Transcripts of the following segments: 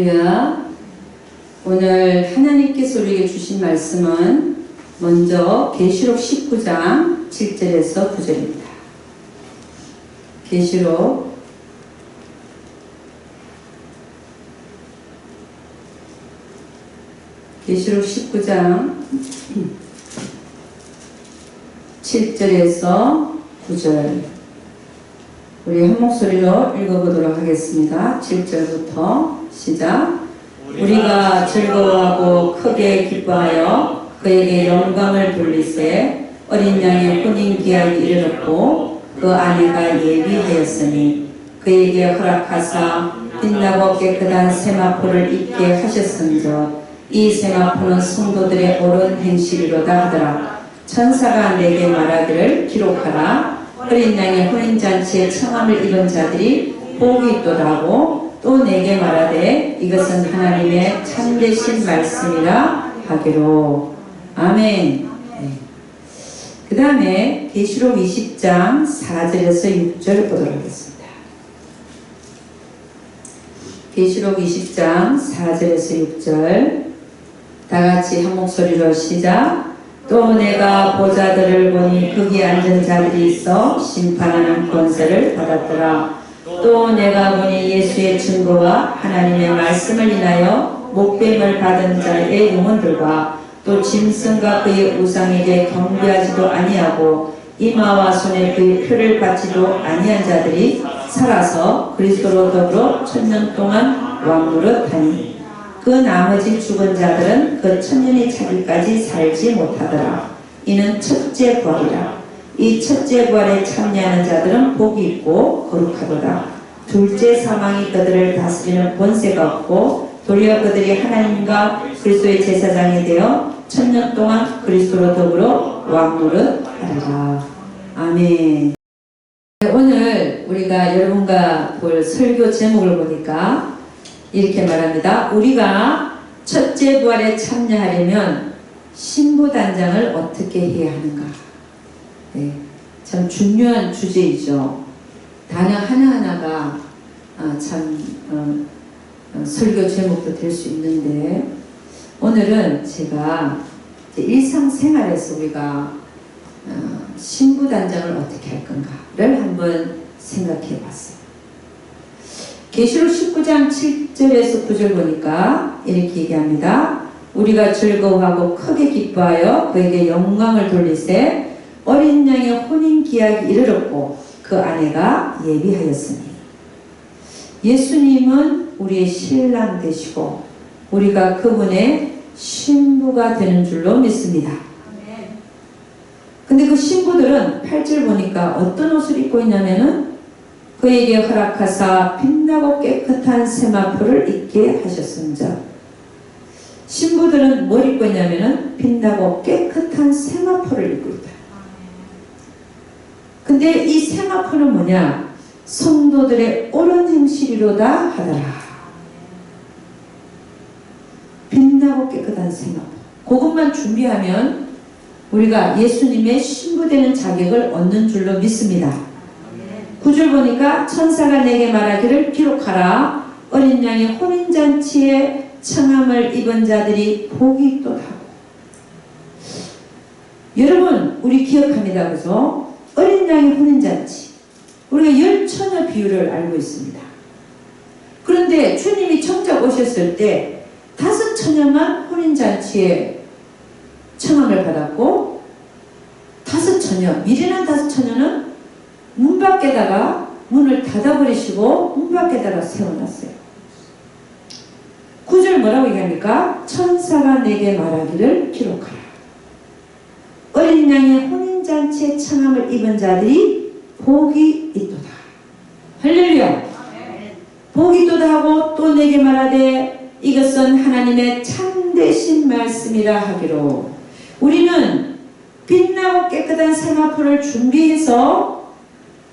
할렐루야. 오늘 하나님께서 우리에게 주신 말씀은 먼저 계시록 19장 7절에서 9절입니다. 계시록 19장 7절에서 9절 우리 한 목소리로 읽어보도록 하겠습니다. 7절부터 시작. 우리가 즐거워하고 크게 기뻐하여 그에게 영광을 돌리세 어린 양의 혼인 기한이 이르렀고 그 아내가 예비하였으니 그에게 허락하사 빛나고 깨끗한 세마포를 입게 하셨은즉 이 세마포는 성도들의 옳은 행실이로다 하더라. 천사가 내게 말하기를 기록하라. 어린 양의 혼인잔치에 청함을 입은 자들이 복이 있도다 하고 또 내게 말하되 이것은 하나님의 참되신 말씀이라 하기로. 아멘. 네. 그 다음에 계시록 20장 4절에서 6절 보도록 하겠습니다. 계시록 20장 4절에서 6절 다같이 한 목소리로 시작. 또 내가 보좌들을 보니 거기 앉은 자들이 있어 심판하는 권세를 받았더라. 또 내가 보니 예수의 증거와 하나님의 말씀을 인하여 목뱀을 받은 자의 영혼들과 또 짐승과 그의 우상에게 경배하지도 아니하고 이마와 손에 그의 표를 받지도 아니한 자들이 살아서 그리스도로 더불어 1000년 동안 왕노릇하니 그 나머지 죽은 자들은 그 1000년이 차기까지 살지 못하더라. 이는 첫째 부활이라. 이 첫째 부활에 참여하는 자들은 복이 있고 거룩하도다. 둘째 사망이 그들을 다스리는 권세가 없고 도리어 그들이 하나님과 그리스도의 제사장이 되어 1000년 동안 그리스도로 더불어 왕노릇하리라. 아멘. 오늘 우리가 여러분과 볼 설교 제목을 보니까 이렇게 말합니다. 우리가 첫째 부활에 참여하려면 신부단장을 어떻게 해야 하는가. 네, 참 중요한 주제이죠. 단어 하나하나가 설교 제목도 될 수 있는데 오늘은 제가 일상생활에서 우리가 신부단장을 어떻게 할 건가를 한번 생각해 봤어요. 계시록 19장 7절에서 9절 보니까 이렇게 얘기합니다. 우리가 즐거워하고 크게 기뻐하여 그에게 영광을 돌리세 어린 양의 혼인 기약이 이르렀고 그 아내가 예비하였으니. 예수님은 우리의 신랑 되시고 우리가 그분의 신부가 되는 줄로 믿습니다. 근데 그 신부들은 8절 보니까 어떤 옷을 입고 있냐면은 그에게 허락하사 빛나고 깨끗한 세마포를 입게 하셨습니다. 신부들은 뭘 입고 있냐면은 빛나고 깨끗한 세마포를 입고 있다. 근데 이 세마포는 뭐냐? 성도들의 옳은 행실이로다 하더라. 빛나고 깨끗한 세마포. 그것만 준비하면 우리가 예수님의 신부되는 자격을 얻는 줄로 믿습니다. 9절 보니까 천사가 내게 말하기를 기록하라. 어린 양의 혼인잔치에 청함을 입은 자들이 복이 있도다. 여러분 우리 기억합니다. 그죠? 어린 양의 혼인잔치 우리가 열처녀 비유를 알고 있습니다. 그런데 주님이 정작 오셨을 때 5처녀만 혼인잔치에 청함을 받았고 5처녀 미련한 5처녀는 문 밖에다가 문을 닫아버리시고 문 밖에다가 세워놨어요. 9절 뭐라고 얘기합니까? 천사가 내게 말하기를 기록하라. 어린 양의 혼인잔치에 청함을 입은 자들이 복이 있도다. 할렐루야. 복이 있도다 하고 또 내게 말하되 이것은 하나님의 참되신 말씀이라 하기로. 우리는 빛나고 깨끗한 세마포를 준비해서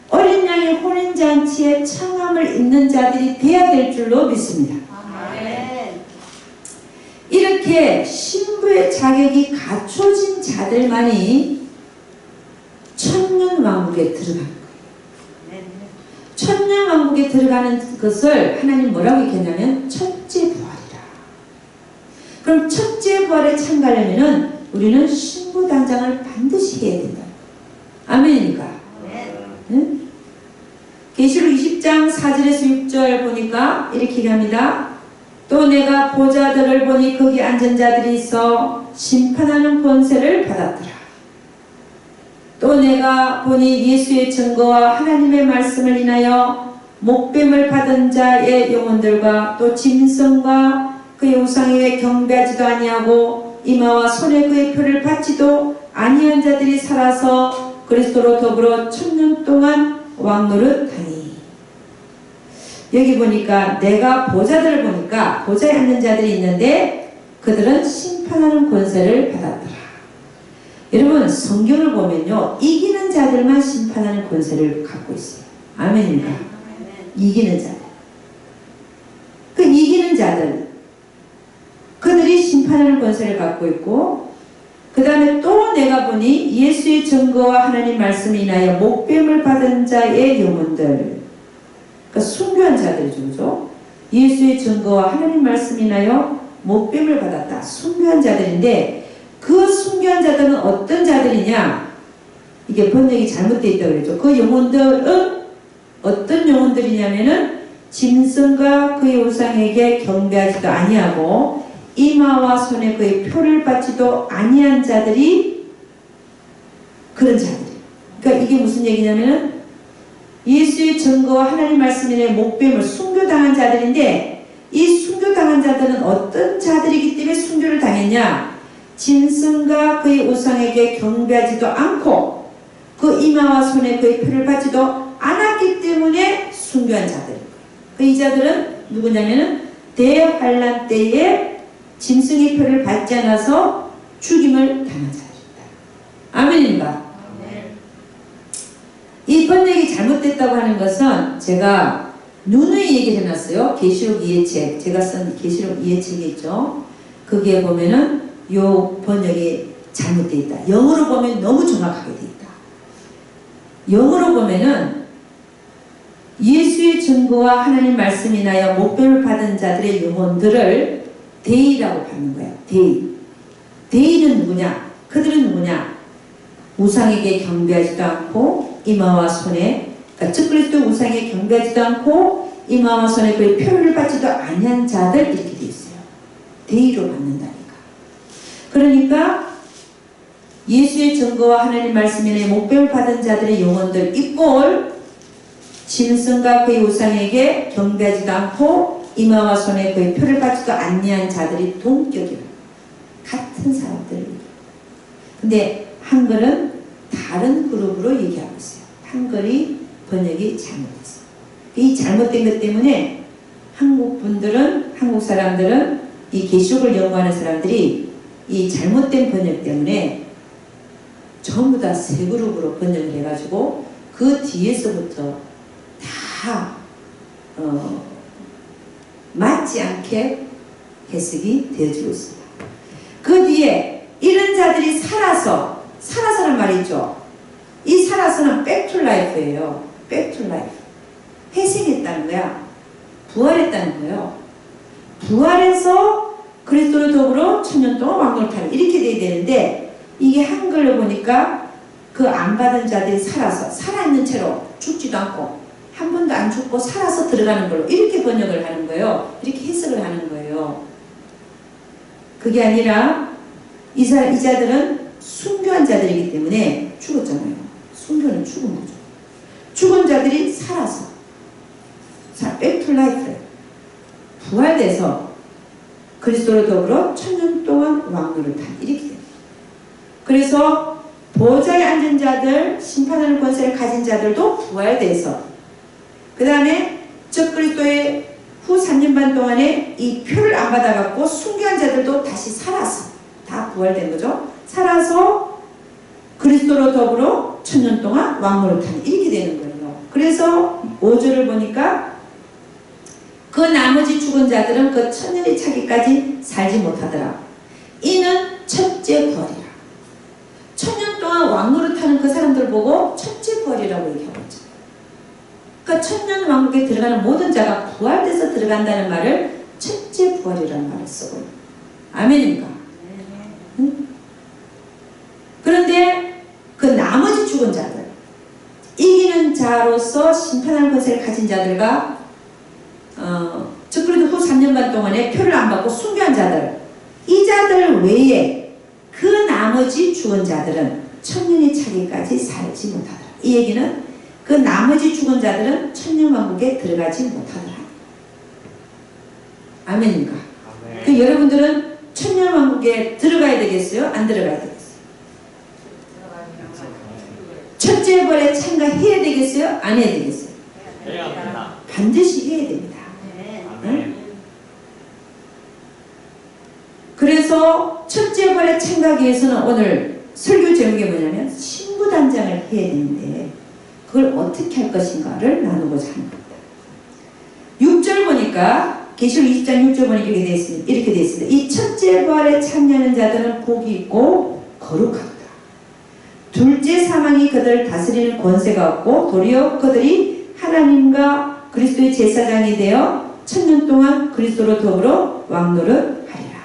어린 양의 혼인잔치에 청함을 입는 자들이 돼야 될 줄로 믿습니다. 아멘. 이렇게 신부의 자격이 갖춰진 자들만이 천년왕국에 들어가는 거예요. 천년왕국에 들어가는 것을 하나님 뭐라고 얘기했냐면 첫째 부활. 그럼 첫째 부활에 참가하려면은 우리는 신부단장을 반드시 해야 된다. 아멘입니까? 응? 계시록 20장 4절에서 6절 보니까 이렇게 얘기합니다. 또 내가 보좌들을 보니 거기 앉은 자들이 있어 심판하는 권세를 받았더라. 또 내가 보니 예수의 증거와 하나님의 말씀을 인하여 목뱀을 받은 자의 영혼들과 또 짐승과 그의 우상에게 경배하지도 아니하고 이마와 손에 그의 표를 받지도 아니한 자들이 살아서 그리스도로 더불어 1000년 동안 왕노릇하니. 여기 보니까 내가 보좌들을 보니까 보좌에 앉는 자들이 있는데 그들은 심판하는 권세를 받았더라. 여러분 성경을 보면요 이기는 자들만 심판하는 권세를 갖고 있어요. 아멘입니까? 이기는 자들. 그 이기는 자들 그들이 심판하는 권세를 갖고 있고 그 다음에 또 내가 보니 예수의 증거와 하나님 말씀을 인하여 목뱀을 받은 자의 영혼들 그러니까 순교한 자들이죠. 그죠? 예수의 증거와 하나님 말씀을 인하여 목뱀을 받았다. 순교한 자들인데 그 순교한 자들은 어떤 자들이냐 이게 번역이 잘못되어 있다고 그랬죠. 그 영혼들은 어떤 영혼들이냐면은 짐승과 그의 우상에게 경배하지도 아니하고 이마와 손에 그의 표를 받지도 아니한 자들이 그런 자들이에요. 그러니까 이게 무슨 얘기냐면은 예수의 증거와 하나님 말씀에 목뱀을 순교당한 자들인데 이 순교당한 자들은 어떤 자들이기 때문에 순교를 당했냐? 짐승과 그의 우상에게 경배하지도 않고 그 이마와 손에 그의 표를 받지도 않았기 때문에 순교한 자들. 이 자들은 누구냐면은 대환란 때에 짐승의 표를 받지 않아서 죽임을 당한 자들입니다. 아멘입니다. 이 번역이 잘못됐다고 하는 것은 제가 누누이 얘기를 해놨어요. 계시록 이해책 제가 쓴 계시록 이해책이 있죠. 거기에 보면은 요 번역이 잘못되어 있다. 영어로 보면 너무 정확하게 되어 있다. 영어로 보면은 예수의 증거와 하나님 말씀 인하여 목뱀을 받은 자들의 영혼들을 데이라고 받는 거야. 데이. 데이는 누구냐? 그들은 누구냐? 우상에게 경배하지도 않고 이마와 손에 그러니까 즉 그리스도 우상에게 경배하지도 않고 이마와 손에 그의 표를 받지도 아니한 자들 이렇게 되어 있어요. 데이로 받는다니까. 그러니까 예수의 증거와 하나님 말씀에 목뱀을 받은 자들의 영혼들 이꼴 짐승과 그의 우상에게 경배하지도 않고 이마와 손에 그의 표를 받지도 아니한 자들이 동격이에요. 같은 사람들. 근데 한글은 다른 그룹으로 얘기하고 있어요. 한글이 번역이 잘못됐어요. 이 잘못된 것 때문에 한국 분들은 한국 사람들은 이 계시록을 연구하는 사람들이 이 잘못된 번역 때문에 전부 다 세 그룹으로 번역을 해가지고 그 뒤에서부터 다 맞지 않게 해석이 되어지고 있습니다. 그 뒤에 이런 자들이 살아서란 말이 있죠. 이 살아서는 back to life예요. back to life. 회생했다는 거야. 부활했다는 거예요. 부활해서 그리스도로 더불어 1000년 동안 왕노릇하는 이렇게 돼야 되는데 이게 한글로 보니까 그 안 받은 자들이 살아있는 채로 죽지도 않고 한 번도 안 죽고 살아서 들어가는 걸로 이렇게 번역을 하는 거예요. 이렇게 해석을 하는 거예요. 그게 아니라 이 자들은 순교한 자들이기 때문에 죽었잖아요. 순교는 죽은 거죠. 죽은 자들이 살아서 back to life 부활돼서 그리스도로 더불어 1000년 동안 왕노릇한 이렇게 됩니다. 그래서 보좌에 앉은 자들, 심판하는 권세를 가진 자들도 부활돼서 그 다음에 적 그리스도의 후 3년 반 동안에 이 표를 안 받아갖고 순교한 자들도 다시 살아서 다 부활된 거죠. 살아서 그리스도로 더불어 1000년 동안 왕노릇하는 이렇게 되는 거예요. 그래서 5절을 보니까 그 나머지 죽은 자들은 그 1000년이 차기까지 살지 못하더라. 이는 첫째 부활이라. 1000년 동안 왕노릇하는 그 사람들 보고 첫째 부활이라고 얘기하고 있죠. 그러니까 1000년 왕국에 들어가는 모든 자가 부활돼서 들어간다는 말을 첫째 부활이라는 말을 쓰고 아멘입니까? 응? 그런데 그 나머지 죽은 자들, 이기는 자로서 심판할 것을 가진 자들과 적그리스도 후 3년 반 동안에 표를 안 받고 순교한 자들, 이 자들 외에 그 나머지 죽은 자들은 천년이 차기까지 살지 못하더라. 이 얘기는 그 나머지 죽은 자들은 천년왕국에 들어가지 못하더라. 아멘입니까? 아멘. 그 여러분들은 천년왕국에 들어가야 되겠어요? 안 들어가야 되겠어요? 첫째 벌에 참가해야 되겠어요? 안 해야 되겠어요? 해야 합니다. 반드시 해야 됩니다. 아멘. 그래서 첫째 벌에 참가하기 위해서는 오늘 설교 제목이 뭐냐면 신부단장을 해야 되는데 그걸 어떻게 할 것인가를 나누고자 하는 겁니다. 6절 보니까 계시록 20장 6절 보니까 이렇게 되어 있습니다. 이 첫째 부활에 참여하는 자들은 복이 있고 거룩하다. 둘째 사망이 그들을 다스리는 권세가 없고 도리어 그들이 하나님과 그리스도의 제사장이 되어 천년 동안 그리스도로 더불어 왕노릇하리라.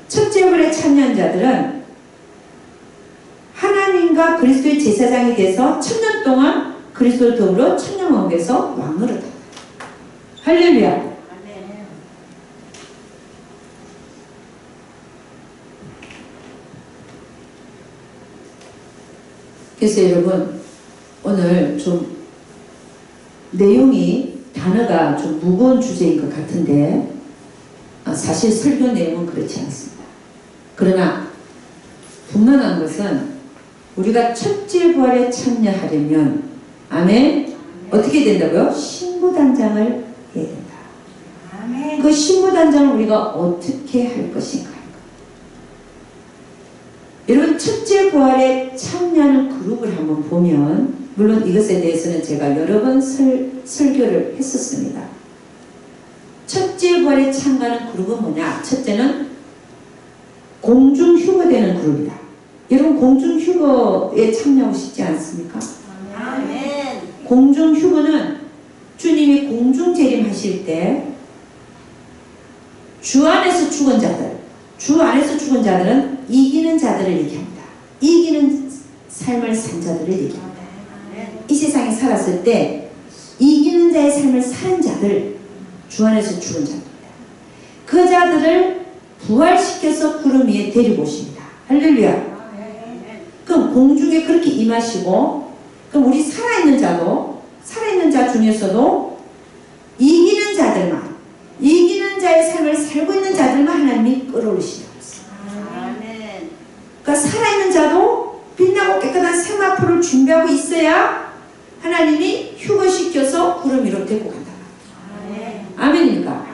첫째 부활에 참여한 자들은 하나님과 그리스도의 제사장이 돼서 천년 동안 그리스도로 더불어 천년왕국에서 왕노릇한다. 할렐루야. 그래서 여러분 오늘 좀 내용이 단어가 좀 무거운 주제인 것 같은데 사실 설교 내용은 그렇지 않습니다. 그러나 분명한 것은 우리가 첫째 부활에 참여하려면 아멘 어떻게 된다고요? 신부단장을 해야 된다. 아멘. 그 신부단장을 우리가 어떻게 할 것인가. 여러분 첫째 부활에 참여하는 그룹을 한번 보면 물론 이것에 대해서는 제가 여러 번 설교를 했었습니다. 첫째 부활에 참가하는 그룹은 뭐냐? 첫째는 공중휴거되는 그룹이다. 여러분 공중휴거에 참여하고 싶지 않습니까? 아멘. 공중휴거는 주님이 공중재림하실 때 주 안에서 죽은 자들은 이기는 자들을 얘기합니다. 이기는 삶을 산 자들을 얘기합니다. 이 세상에 살았을 때 이기는 자의 삶을 산 자들, 주 안에서 죽은 자들입니다. 그 자들을 부활시켜서 구름 위에 데리고 오십니다. 할렐루야. 그럼 공중에 그렇게 임하시고 그럼 우리 살아있는 자 중에서도 이기는 자들만, 이기는 자의 삶을 살고 있는 자들만 하나님이 끌어올리신다고 했어요. 그러니까 살아있는 자도 빛나고 깨끗한 세마포를 준비하고 있어야 하나님이 휴거시켜서 구름 위로 데리고 간다. 아멘입니까?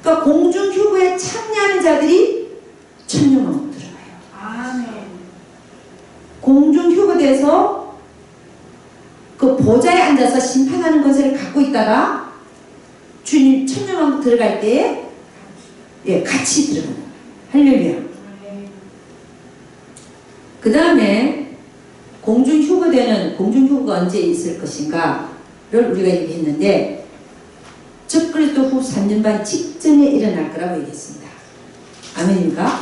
그러니까 공중 휴거에 참여하는 자들이 천년왕국 들어가요. 공중 휴거돼서 그 보좌에 앉아서 심판하는 권세를 갖고 있다가 주님 천년왕국 들어갈 때에 같이 들어간다. 할렐루야. 그 다음에 공중휴거가 언제 있을 것인가를 우리가 얘기했는데 적그리스도 후 3년 반 직전에 일어날 거라고 얘기했습니다. 아멘입니까?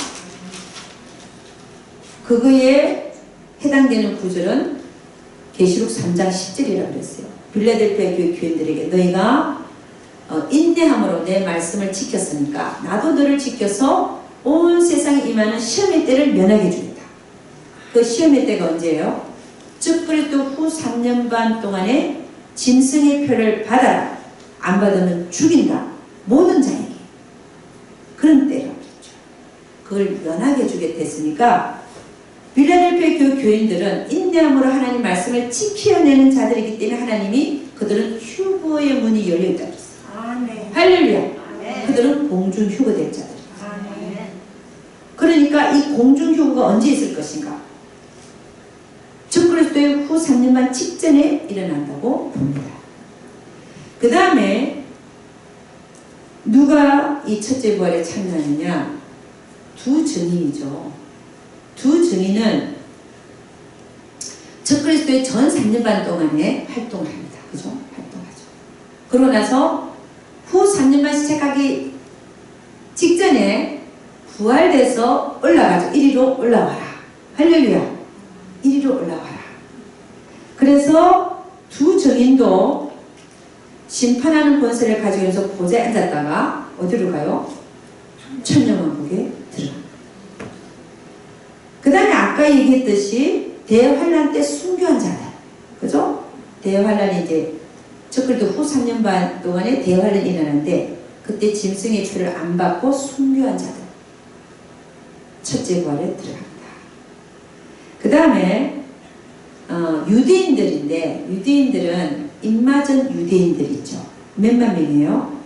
그거에 해당되는 구절은 계시록 3장 10절이라고 그랬어요. 빌라델피아 교회 교인들에게 너희가 인내함으로 내 말씀을 지켰으니까 나도 너를 지켜서 온 세상에 임하는 시험의 때를 면하게 주겠다. 그 시험의 때가 언제예요? 적그리스도 후 3년 반 동안에 짐승의 표를 받아라. 안 받으면 죽인다. 모든 자에게. 그런 때라고 그랬죠. 그걸 면하게 주겠다 빌라델피아 교회 교인들은 인내함으로 하나님 말씀을 지켜내는 자들이기 때문에 하나님이 그들은 휴거의 문이 열려있다고 했어요. 할렐루야. 그들은 공중 휴거될 자들이에요. 그러니까 이 공중 휴거가 언제 있을 것인가? 적그리스도의 후 3년 반 직전에 일어난다고 봅니다. 그 다음에 누가 이 첫째 부활에 참여하느냐? 두 증인이죠. 두 증인은 적그리스도의 전 3년 반 동안에 활동을 합니다. 그죠? 활동하죠. 그러고 나서 후 3년 반 시작하기 직전에 부활돼서 올라가죠. 이리로 올라와라. 할렐루야. 이리로 올라와라. 그래서 두 증인도 심판하는 권세를 가지고 있어서 보좌에 앉았다가 어디로 가요? 천년왕국에 들어갑니다. 그 다음에 아까 얘기했듯이 대환란 때 순교한 자들, 그죠? 대환란이 이제 적그리스도 후 3년 반 동안에 대환란이 일어나는데 그때 짐승의 표를 안 받고 순교한 자들, 첫째 부활에 들어갑니다. 그 다음에 유대인들인데, 유대인들은 입맞은 유대인들 있죠. 몇만 명이에요?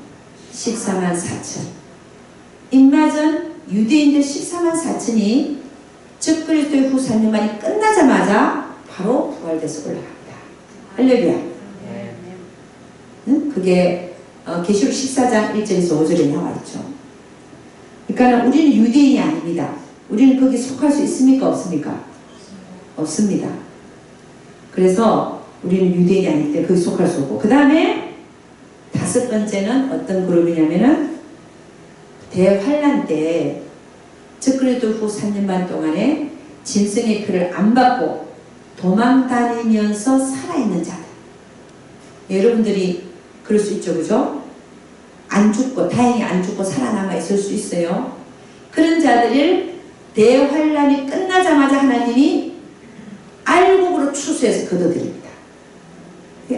14만 4천. 입맞은 유대인들 14만 4천이 적그리스도의 후 3년 만이 끝나자마자 바로 부활돼서 올라갑니다. 할렐루야. 응? 그게 계시록 14장 1절에서 5절에 나와 있죠. 그러니까 우리는 유대인이 아닙니다. 우리는 거기 속할 수 있습니까? 없습니까? 없습니다. 그래서 우리는 유대인이 아니기 때문에 거기 속할 수 없고, 그 다음에 다섯 번째는 어떤 그룹이냐면은 대환란 때 적그리스도 후 3년 반 동안에 짐승의 표를 안 받고 도망 다니면서 살아있는 자들. 여러분들이 그럴 수 있죠, 그죠? 안 죽고, 다행히 안 죽고 살아남아 있을 수 있어요. 그런 자들을 대환란이 끝나자마자 하나님이 알곡으로 추수해서 거둬들입니다.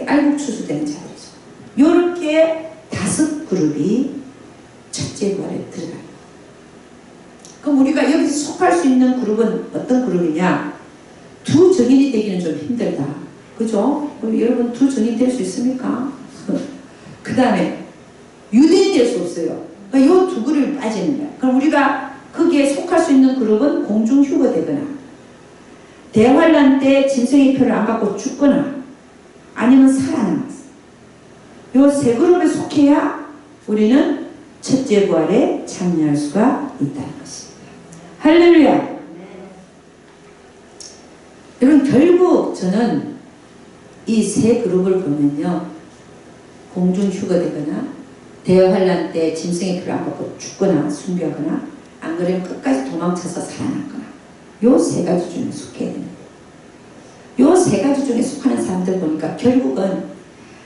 알곡 추수되는 자들이죠. 이렇게 다섯 그룹이 첫째 부활에 들어가요. 그럼 우리가 여기서 속할 수 있는 그룹은 어떤 그룹이냐? 두 증인이 되기는 좀 힘들다. 그죠? 여러분 두 증인 될 수 있습니까? 그 다음에 유대인 될 수 없어요. 그러니까 이 두 그룹이 빠지는 거야. 그럼 우리가 거기에 속할 수 있는 그룹은 공중휴거 되거나 대환란 때 짐승의 표를 안 받고 죽거나 아니면 살아남았어. 이 세 그룹에 속해야 우리는 첫째 부활에 참여할 수가 있다는 것입니다. 할렐루야. 여러분 결국 저는 이 세 그룹을 보면요, 공중휴거 되거나 대환란 때 짐승의 표를 안 받고 죽거나 순교하거나 안 그러면 끝까지 도망쳐서 살아남거나 요 세 가지 중에 속해야 됩니다. 요 세 가지 중에 속하는 사람들 보니까 결국은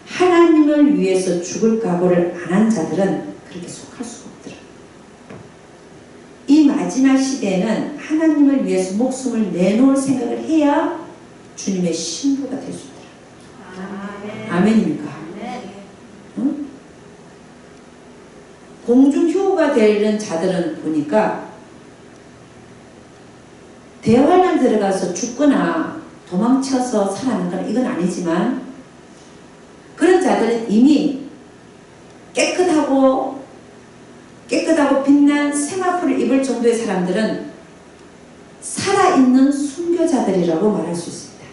하나님을 위해서 죽을 각오를 안 한 자들은 그렇게 속할 수가 없더라고요. 이 마지막 시대에는 하나님을 위해서 목숨을 내놓을 생각을 해야 주님의 신부가 될 수 있더라고요. 아멘입니까? 응? 공중휴거가 되는 자들은 보니까 대환란 들어가서 죽거나 도망쳐서 살아남거나 이건 아니지만 그런 자들은 이미 깨끗하고 빛난 세마포를 입을 정도의 사람들은 살아있는 순교자들이라고 말할 수 있습니다.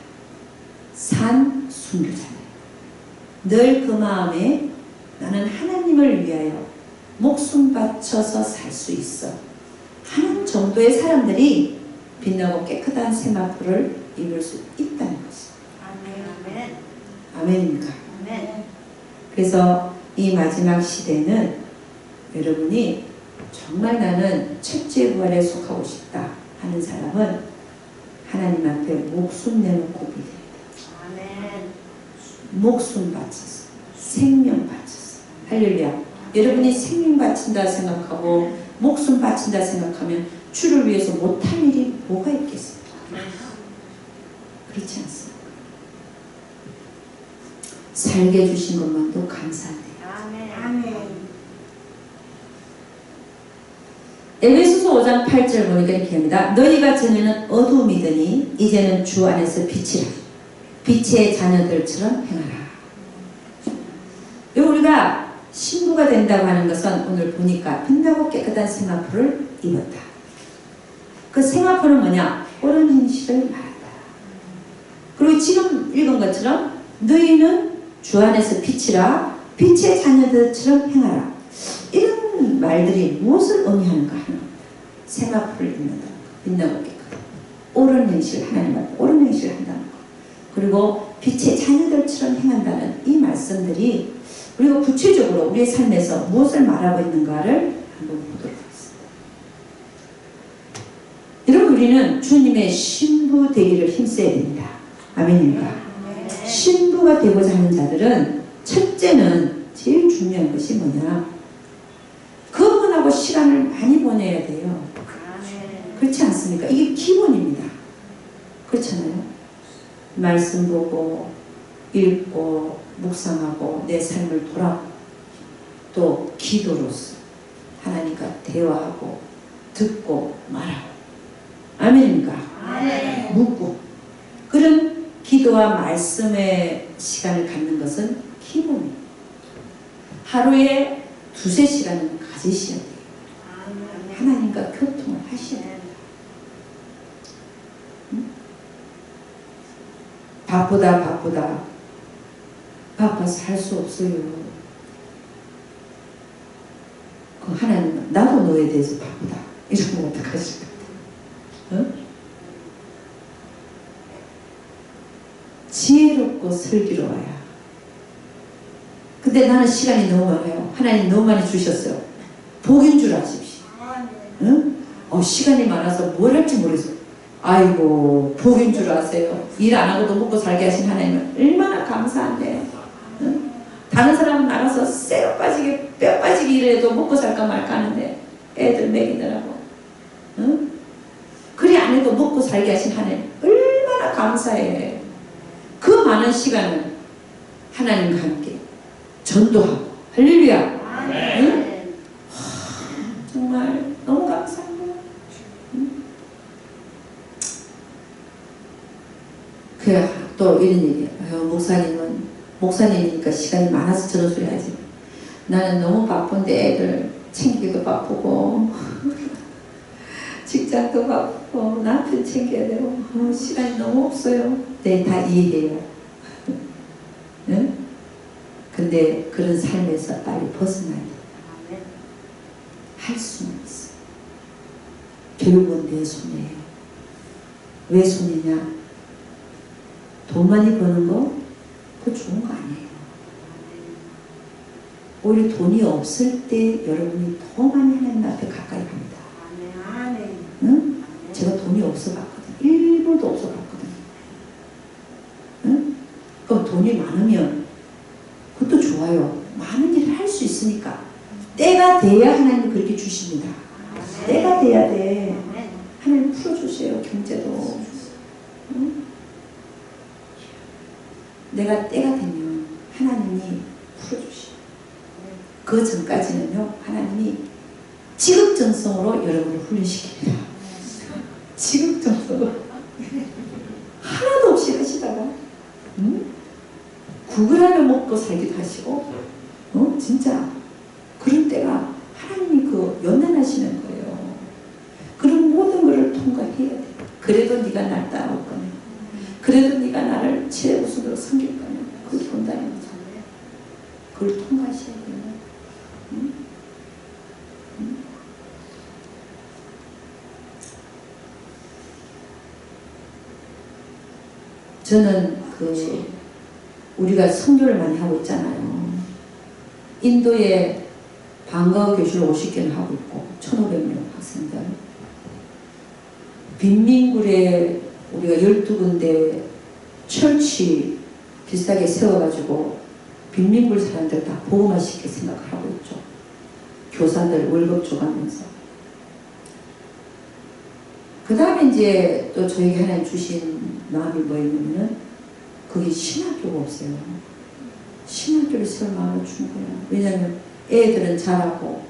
산 순교자들. 늘 그 마음에 나는 하나님을 위하여 목숨 바쳐서 살 수 있어 하는 정도의 사람들이 빛나고 깨끗한 세마포를 입을 수 있다는 것입니다. 아멘입니까? 그래서 이 마지막 시대는 여러분이 정말 나는 첫째 부활에 속하고 싶다 하는 사람은 하나님 앞에 목숨 내놓고 믿어야 돼. 목숨 바쳐서, 생명 바쳐서. 할렐루야. 여러분이 생명 바친다 생각하고 목숨 바친다 생각하면 주를 위해서 못할 일이 뭐가 있겠습니까? 그렇지 않습니다. 살게 해주신 것만도 감사합니다. 에베소서 5장 8절 보니까 이렇게 합니다. 너희가 전에는 어두움이더니 이제는 주 안에서 빛이라. 빛의 자녀들처럼 행하라. 우리가 신부가 된다고 하는 것은 오늘 보니까 빛나고 깨끗한 세마포를 입었다. 그 세마포는 뭐냐? 옳은 행실을 말한다. 그리고 지금 읽은 것처럼 너희는 주 안에서 빛이라 빛의 자녀들처럼 행하라. 이런 말들이 무엇을 의미하는가 하는 겁니다. 세마포를 입는다. 빛나고 깨끗하다. 옳은 행실, 하나님 앞에 옳은 행실을 한다는 것. 그리고 빛의 자녀들처럼 행한다는 이 말씀들이 우리가 구체적으로 우리의 삶에서 무엇을 말하고 있는가를 한번 보도록 하겠습니다. 우리는 주님의 신부 되기를 힘써야 됩니다. 아멘입니까? 신부가 되고자 하는 자들은 첫째는 제일 중요한 것이 뭐냐? 그분하고 시간을 많이 보내야 돼요. 그렇지 않습니까? 이게 기본입니다. 그렇잖아요. 말씀 보고 읽고 묵상하고 내 삶을 돌아 또 기도로서 하나님과 대화하고 듣고 말하고 아멘입니까? 묻고 그런 기도와 말씀의 시간을 갖는 것은 기본입니다. 하루에 2~3시간은 가지셔야 돼요. 하나님과 교통을 하셔야 돼요. 바쁘다 바빠서 할 수 없어요. 그 하나님은 나도 너에 대해서 바쁘다 이러면 어떡하실까? 어? 지혜롭고 슬기로워야. 근데 나는 시간이 너무 많아요. 하나님 너무 많이 주셨어요. 복인 줄 아십시오. 응? 시간이 많아서 뭘 할지 모르겠어요. 아이고 복인 줄 아세요. 일 안 하고도 먹고 살게 하신 하나님은 얼마나 감사한데. 응? 다른 사람은 나가서 쇠로 빠지게 뼈 빠지게 일해도 먹고 살까 말까 하는데 애들 먹이느라고 응? 그리 안 해도 먹고 살게 하신 하나님 얼마나 감사해. 그 많은 시간을 하나님과 함께 전도하고 할렐루야. 응? 정말 너무 감사합니다. 응? 그래 또 이런 얘기예요. 목사님이니까 시간이 많아서 저런 소리 하지. 나는 너무 바쁜데 애들 챙기기도 바쁘고 직장도 바쁘고 남편 챙겨야 되고 시간이 너무 없어요. 네, 다 이해해요. 응? 근데 그런 삶에서 빨리 벗어나야 돼요. 할 수는 있어. 결국은 내 손이에요. 왜 손이냐? 돈 많이 버는 거 그거 좋은 거 아니에요. 오히려 돈이 없을 때 여러분이 더 많이 하나님 앞에 가까이 갑니다. 응? 제가 돈이 없어 봤거든요. 1불도 없어 봤거든요. 응? 그럼 돈이 많으면 그것도 좋아요. 많은 일을 할 수 있으니까 때가 돼야 하나님 그렇게 주십니다. 때가 돼야 돼. 하나님 풀어주세요. 경제도. 응? 내가 때가 되면 하나님이 풀어주시오. 그 전까지는요 하나님이 지극정성으로 여러분을 훈련시킵니다. 지극정성으로 하나도 없이 하시다가 구걸하며 먹고 살기도 하시고 진짜 그런 때가 하나님이 그 연단하시는 거예요. 그런 모든 것을 통과해야 돼. 그래도 네가 날 따라올 거냐, 그래도 네가 나를 최우선으로 섬길 거냐, 그걸 본다는 거죠. 그걸 통과하셔야 돼요. 저는 우리가 선교를 많이 하고 있잖아요. 인도에 방과후 교실을 50개를 하고 있고 1,500명 학생들. 빈민굴에 우리가 12군데 철치 비슷하게 세워가지고 빈민굴 사람들 다 복음화시킬 생각을 하고 있죠. 교사들 월급 줘가면서. 그 다음에 이제 또 저에게 하나님 주신 마음이 뭐였냐면은 거기 신학교가 없어요. 신학교를 세울 마음을 준 거예요. 왜냐하면 애들은 잘하고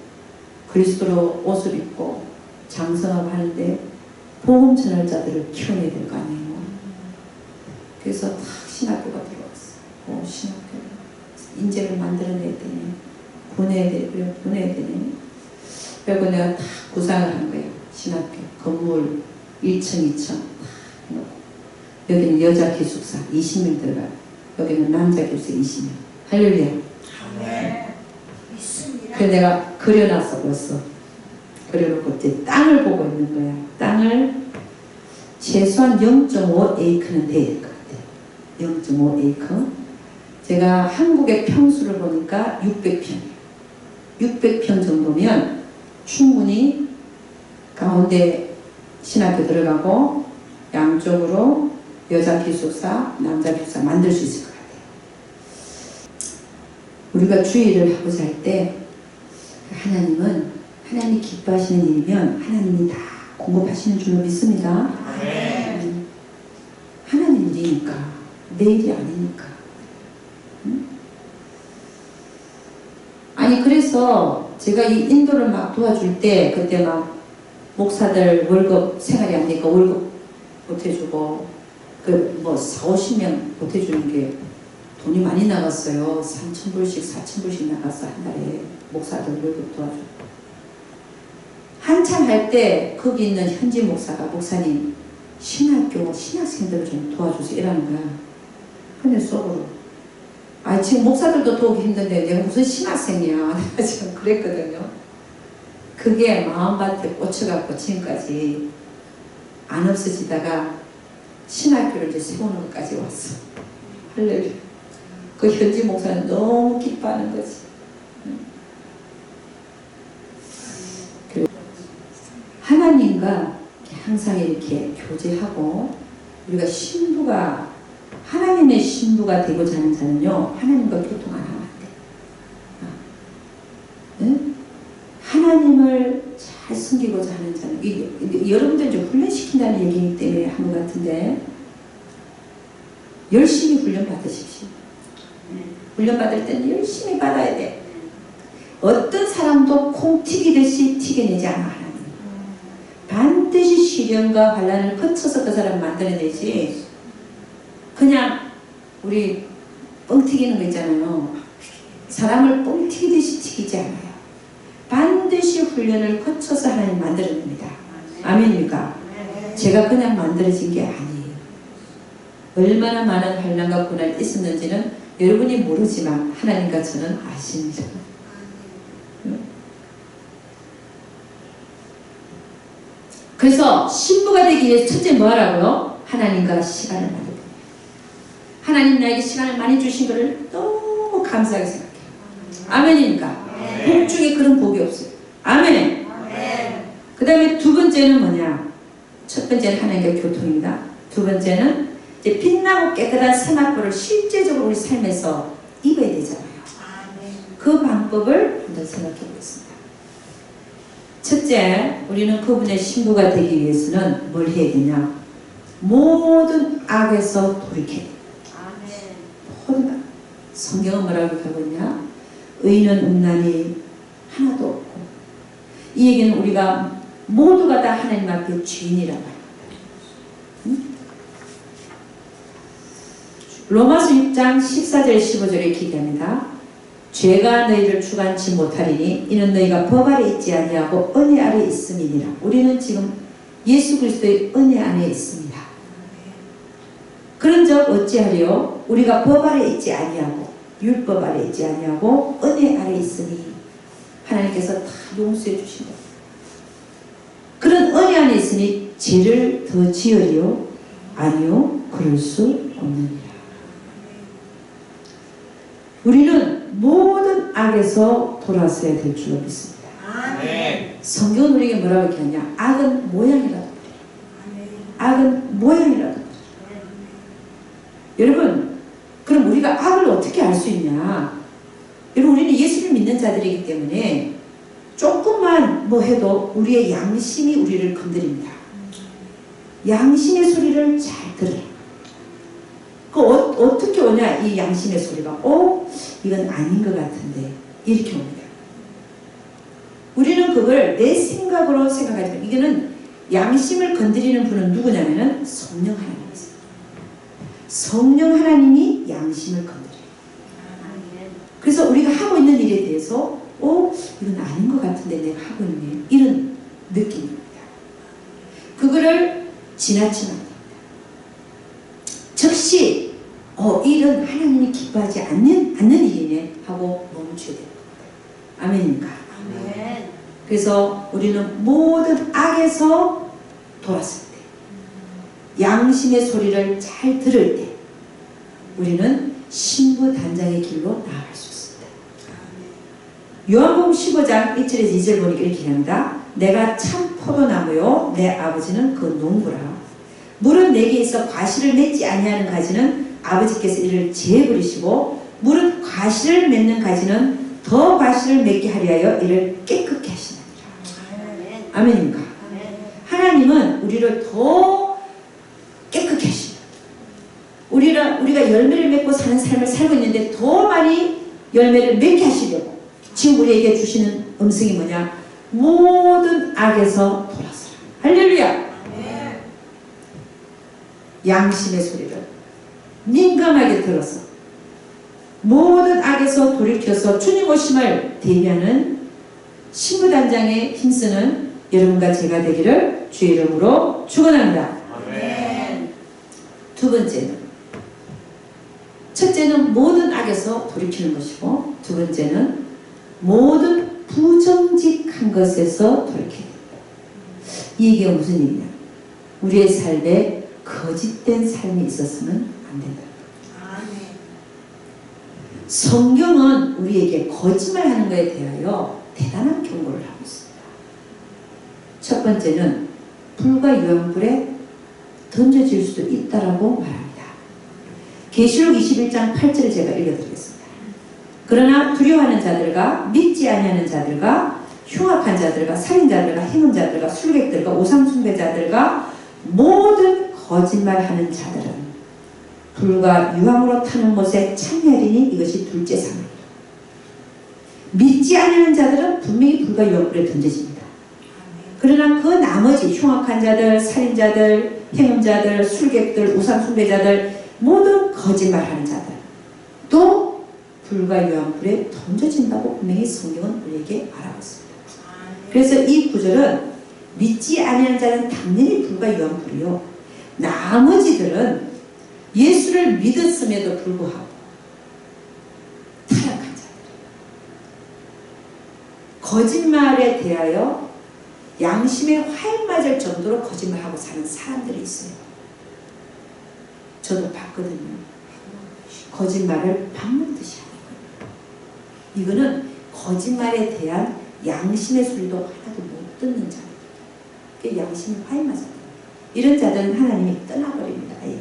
그리스도로 옷을 입고 장성하고 하는데 복음 전할자들을 키워내야 될 거 아니에요. 그래서 딱 신학교가 들어왔어요. 신학교 인재를 만들어내야 되네, 보내야 되네. 그리고 내가 다 구상을 한 거예요. 신학교 건물 1층 2층 여기는 여자 기숙사 20명 들어가요. 여기는 남자 기숙사 20명. 할렐루야. 그래서 내가 그려놨어. 벌써 그려놓고 이제 땅을 보고 있는 거야. 땅을 최소한 0.5에이크는 돼야 될 것 같아요. 0.5에이크. 제가 한국의 평수를 보니까 600평이에요. 600평 정도면 충분히 가운데 신학교 들어가고 양쪽으로 여자 기숙사, 남자 기숙사 만들 수 있을 것 같아요. 우리가 주의를 하고자 할 때 하나님은 하나님이 기뻐하시는 일이면 하나님이 다 공급하시는 줄로 믿습니다. 하나님 일이니까 내 일이 아니니까. 아니 그래서 제가 이 인도를 막 도와줄 때 그때 막 목사들 월급 생활이 안 되니까 월급 보태주고 그 뭐 40~50명 보태주는 게 돈이 많이 나갔어요. 3,000불씩 4,000불씩 나갔어 한 달에. 목사들 월급 도와주고 한참 할 때 거기 있는 현지 목사가 목사님 신학교 신학생들을 좀 도와주세요 이러는 거야. 근데 속으로 아 지금 목사들도 도우기 힘든데 내가 무슨 신학생이야. 내가 지금 그랬거든요. 그게 마음밭에 꽂혀갖고 지금까지 안 없어지다가 신학교를 이제 세우는 것까지 왔어. 할렐루야. 그 현지 목사는 너무 기뻐하는 거지. 하나님과 항상 이렇게 교제하고 우리가 신부가 하나님의 신부가 되고자 하는 자는요 하나님과 교통 안 하면 안 돼. 응? 하나님을 잘 섬기고자 하는 자는 여러분들 좀 훈련시킨다는 얘기이기 때문에 한 것 같은데 열심히 훈련 받으십시오. 훈련 받을 때는 열심히 받아야 돼. 어떤 사람도 콩 튀기듯이 튀겨내지 않아 하나님. 반드시 시련과 환난을 거쳐서 그 사람 만들어내지. 그냥 우리 뻥 튀기는 거 있잖아요. 사람을 뻥 튀기듯이 튀기지 않아요. 반드시 훈련을 거쳐서 하나님 만들어냅니다. 아멘입니까? 제가 그냥 만들어진 게 아니에요. 얼마나 많은 환난과 고난이 있었는지는 여러분이 모르지만 하나님과 저는 아십니다. 그래서 신부가 되기 위해서 첫째 뭐 하라고요? 하나님과 시간을 많이 보내요. 하나님 나에게 시간을 많이 주신 것을 너무 감사하게 생각해요. 아멘입니까? 복 중에 그런 복이 없어요. 아멘. 그 다음에 두 번째는 뭐냐? 첫 번째는 하나님과 교통입니다. 두 번째는 이제 빛나고 깨끗한 세마포를 실제적으로 우리 삶에서 입어야 되잖아요. 그 방법을 한번 생각해 보겠습니다. 첫째, 우리는 그분의 신부가 되기 위해서는 뭘 해야 되냐? 모든 악에서 돌이켜야 돼요. 모든 악. 성경은 뭐라고 하고 있냐? 의인은 음란이 하나도 없고, 이 얘기는 우리가 모두가 다 하나님 앞에 죄인이라고 합니다. 로마서 6장 14절 15절에 기대합니다. 죄가 너희를 주관치 못하리니 이는 너희가 법 아래 있지 아니하고 은혜 아래 있음이니라. 우리는 지금 예수 그리스도의 은혜 안에 있습니다. 그런즉 어찌하리요? 우리가 법 아래 있지 아니하고 율법 아래 있지 아니하고 은혜 아래 있으니 하나님께서 다 용서해 주신다. 그런 은혜 안에 있으니 죄를 더 지으리요? 아니요, 그럴 수 없느니라. 우리는 모든 악에서 돌아서야 될 줄로 믿습니다. 성경은 우리에게 뭐라고 얘기하냐? 악은 모양이라도 그래요. 악은 모양이라도 그래요. 여러분, 그럼 우리가 악을 어떻게 알 수 있냐? 여러분, 우리는 예수를 믿는 자들이기 때문에 조금만 뭐 해도 우리의 양심이 우리를 건드립니다. 양심의 소리를 잘 들어라. 어떻게 오냐? 이 양심의 소리가 이건 아닌 것 같은데 이렇게 옵니다. 우리는 그걸 내 생각으로 생각하지만 이거는 양심을 건드리는 분은 누구냐면은 성령 하나님이세요. 성령 하나님이 양심을 건드려요. 그래서 우리가 하고 있는 일에 대해서 이건 아닌 것 같은데 내가 하고 있네, 이런 느낌입니다. 그거를 지나치면 안 됩니다. 즉시 일은 하나님이 기뻐하지 않는 일이네 하고 멈춰야 됩니다. 아멘입니까? 아멘. 그래서 우리는 모든 악에서 돌았을 때, 양심의 소리를 잘 들을 때 우리는 신부 단장의 길로 나아갈 수 있습니다. 요한복음 15장 1절에서 2절 보니까 이렇게 합니다. 내가 참 포도나무요 내 아버지는 그 농부라. 물은 내게 있어 과실을 맺지 아니하는 가지는 아버지께서 이를 제버리시고 물은 과실을 맺는 가지는 더 과실을 맺게 하려 하여 이를 깨끗게 하시느니라. 아멘입니까? 하나님은 우리를 더 깨끗게 하십니다. 우리가 열매를 맺고 사는 삶을 살고 있는데 더 많이 열매를 맺게 하시려고 지금 우리에게 주시는 음성이 뭐냐? 모든 악에서 돌아서라. 할렐루야. 양심의 소리를 민감하게 들어서 모든 악에서 돌이켜서 주님 오심을 대비하는 신부단장에 힘쓰는 여러분과 제가 되기를 주의 이름으로 축원합니다. 두 번째는, 첫째는 모든 악에서 돌이키는 것이고, 두 번째는 모든 부정직한 것에서 돌이키는 것. 이 얘기가 무슨 얘기냐? 우리의 삶에 거짓된 삶이 있었으면 안 된다. 성경은 우리에게 거짓말하는 것에 대하여 대단한 경고를 하고 있습니다. 첫 번째는 불과 유황불에 던져질 수도 있다라고 말합니다. 계시록 21장 8절을 제가 읽어드리겠습니다. 그러나 두려워하는 자들과 믿지 아니하는 자들과 흉악한 자들과 살인자들과 행음자들과 술객들과 우상숭배자들과 모든 거짓말하는 자들은 불과 유황으로 타는 못에 참여하리니 이것이 둘째 상입니다. 믿지 않는 자들은 분명히 불과 유황불에 던져집니다. 그러나 그 나머지 흉악한 자들, 살인자들, 행음자들, 술객들, 우상숭배자들, 모든 거짓말하는 자들 또 불과 유황불에 던져진다고 분명히 성경은 우리에게 말하고 있습니다. 그래서 이 구절은 믿지 않는 자는 당연히 불과 유황불이요, 나머지들은 예수를 믿었음에도 불구하고 타락한 자들, 거짓말에 대하여 양심에 화를 맞을 정도로 거짓말하고 사는 사람들이 있어요. 저도 봤거든요. 거짓말을 박물듯이 하는 거예요. 이거는 거짓말에 대한 양심의 소리도 하나도 못 듣는 자들, 양심이 화를 맞아요. 이런 자들은 하나님이 떠나버립니다. 아예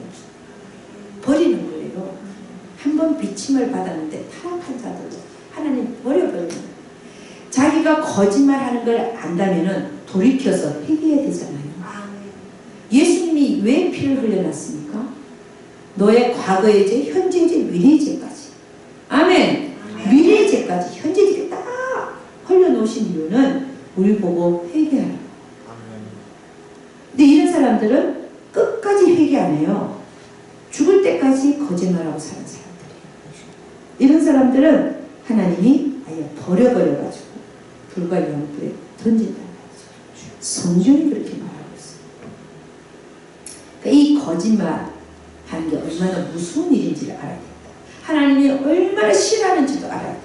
버리는 거예요. 한번 비침을 받았는데 타락한 자들도 하나님 버려버리는 거예요. 자기가 거짓말하는 걸 안다면은 돌이켜서 회개해야 되잖아요. 예수님이 왜 피를 흘려놨습니까? 너의 과거의 죄, 현재의 죄, 미래의 죄까지. 아멘. 미래의 죄까지, 현재의 죄 다 흘려놓으신 이유는 우리 보고 회개하라. 근데 이런 사람들은 끝까지 회개 안 해요. 죽을 때까지 거짓말하고 사는 사람들이에요. 이런 사람들은 하나님이 아예 버려버려가지고 불과 유황불에 던진다는 거죠. 성경이 그렇게 말하고 있어요. 그러니까 이 거짓말 하는 게 얼마나 무서운 일인지를 알아야 된다. 하나님이 얼마나 싫어하는지도 알아야 된다.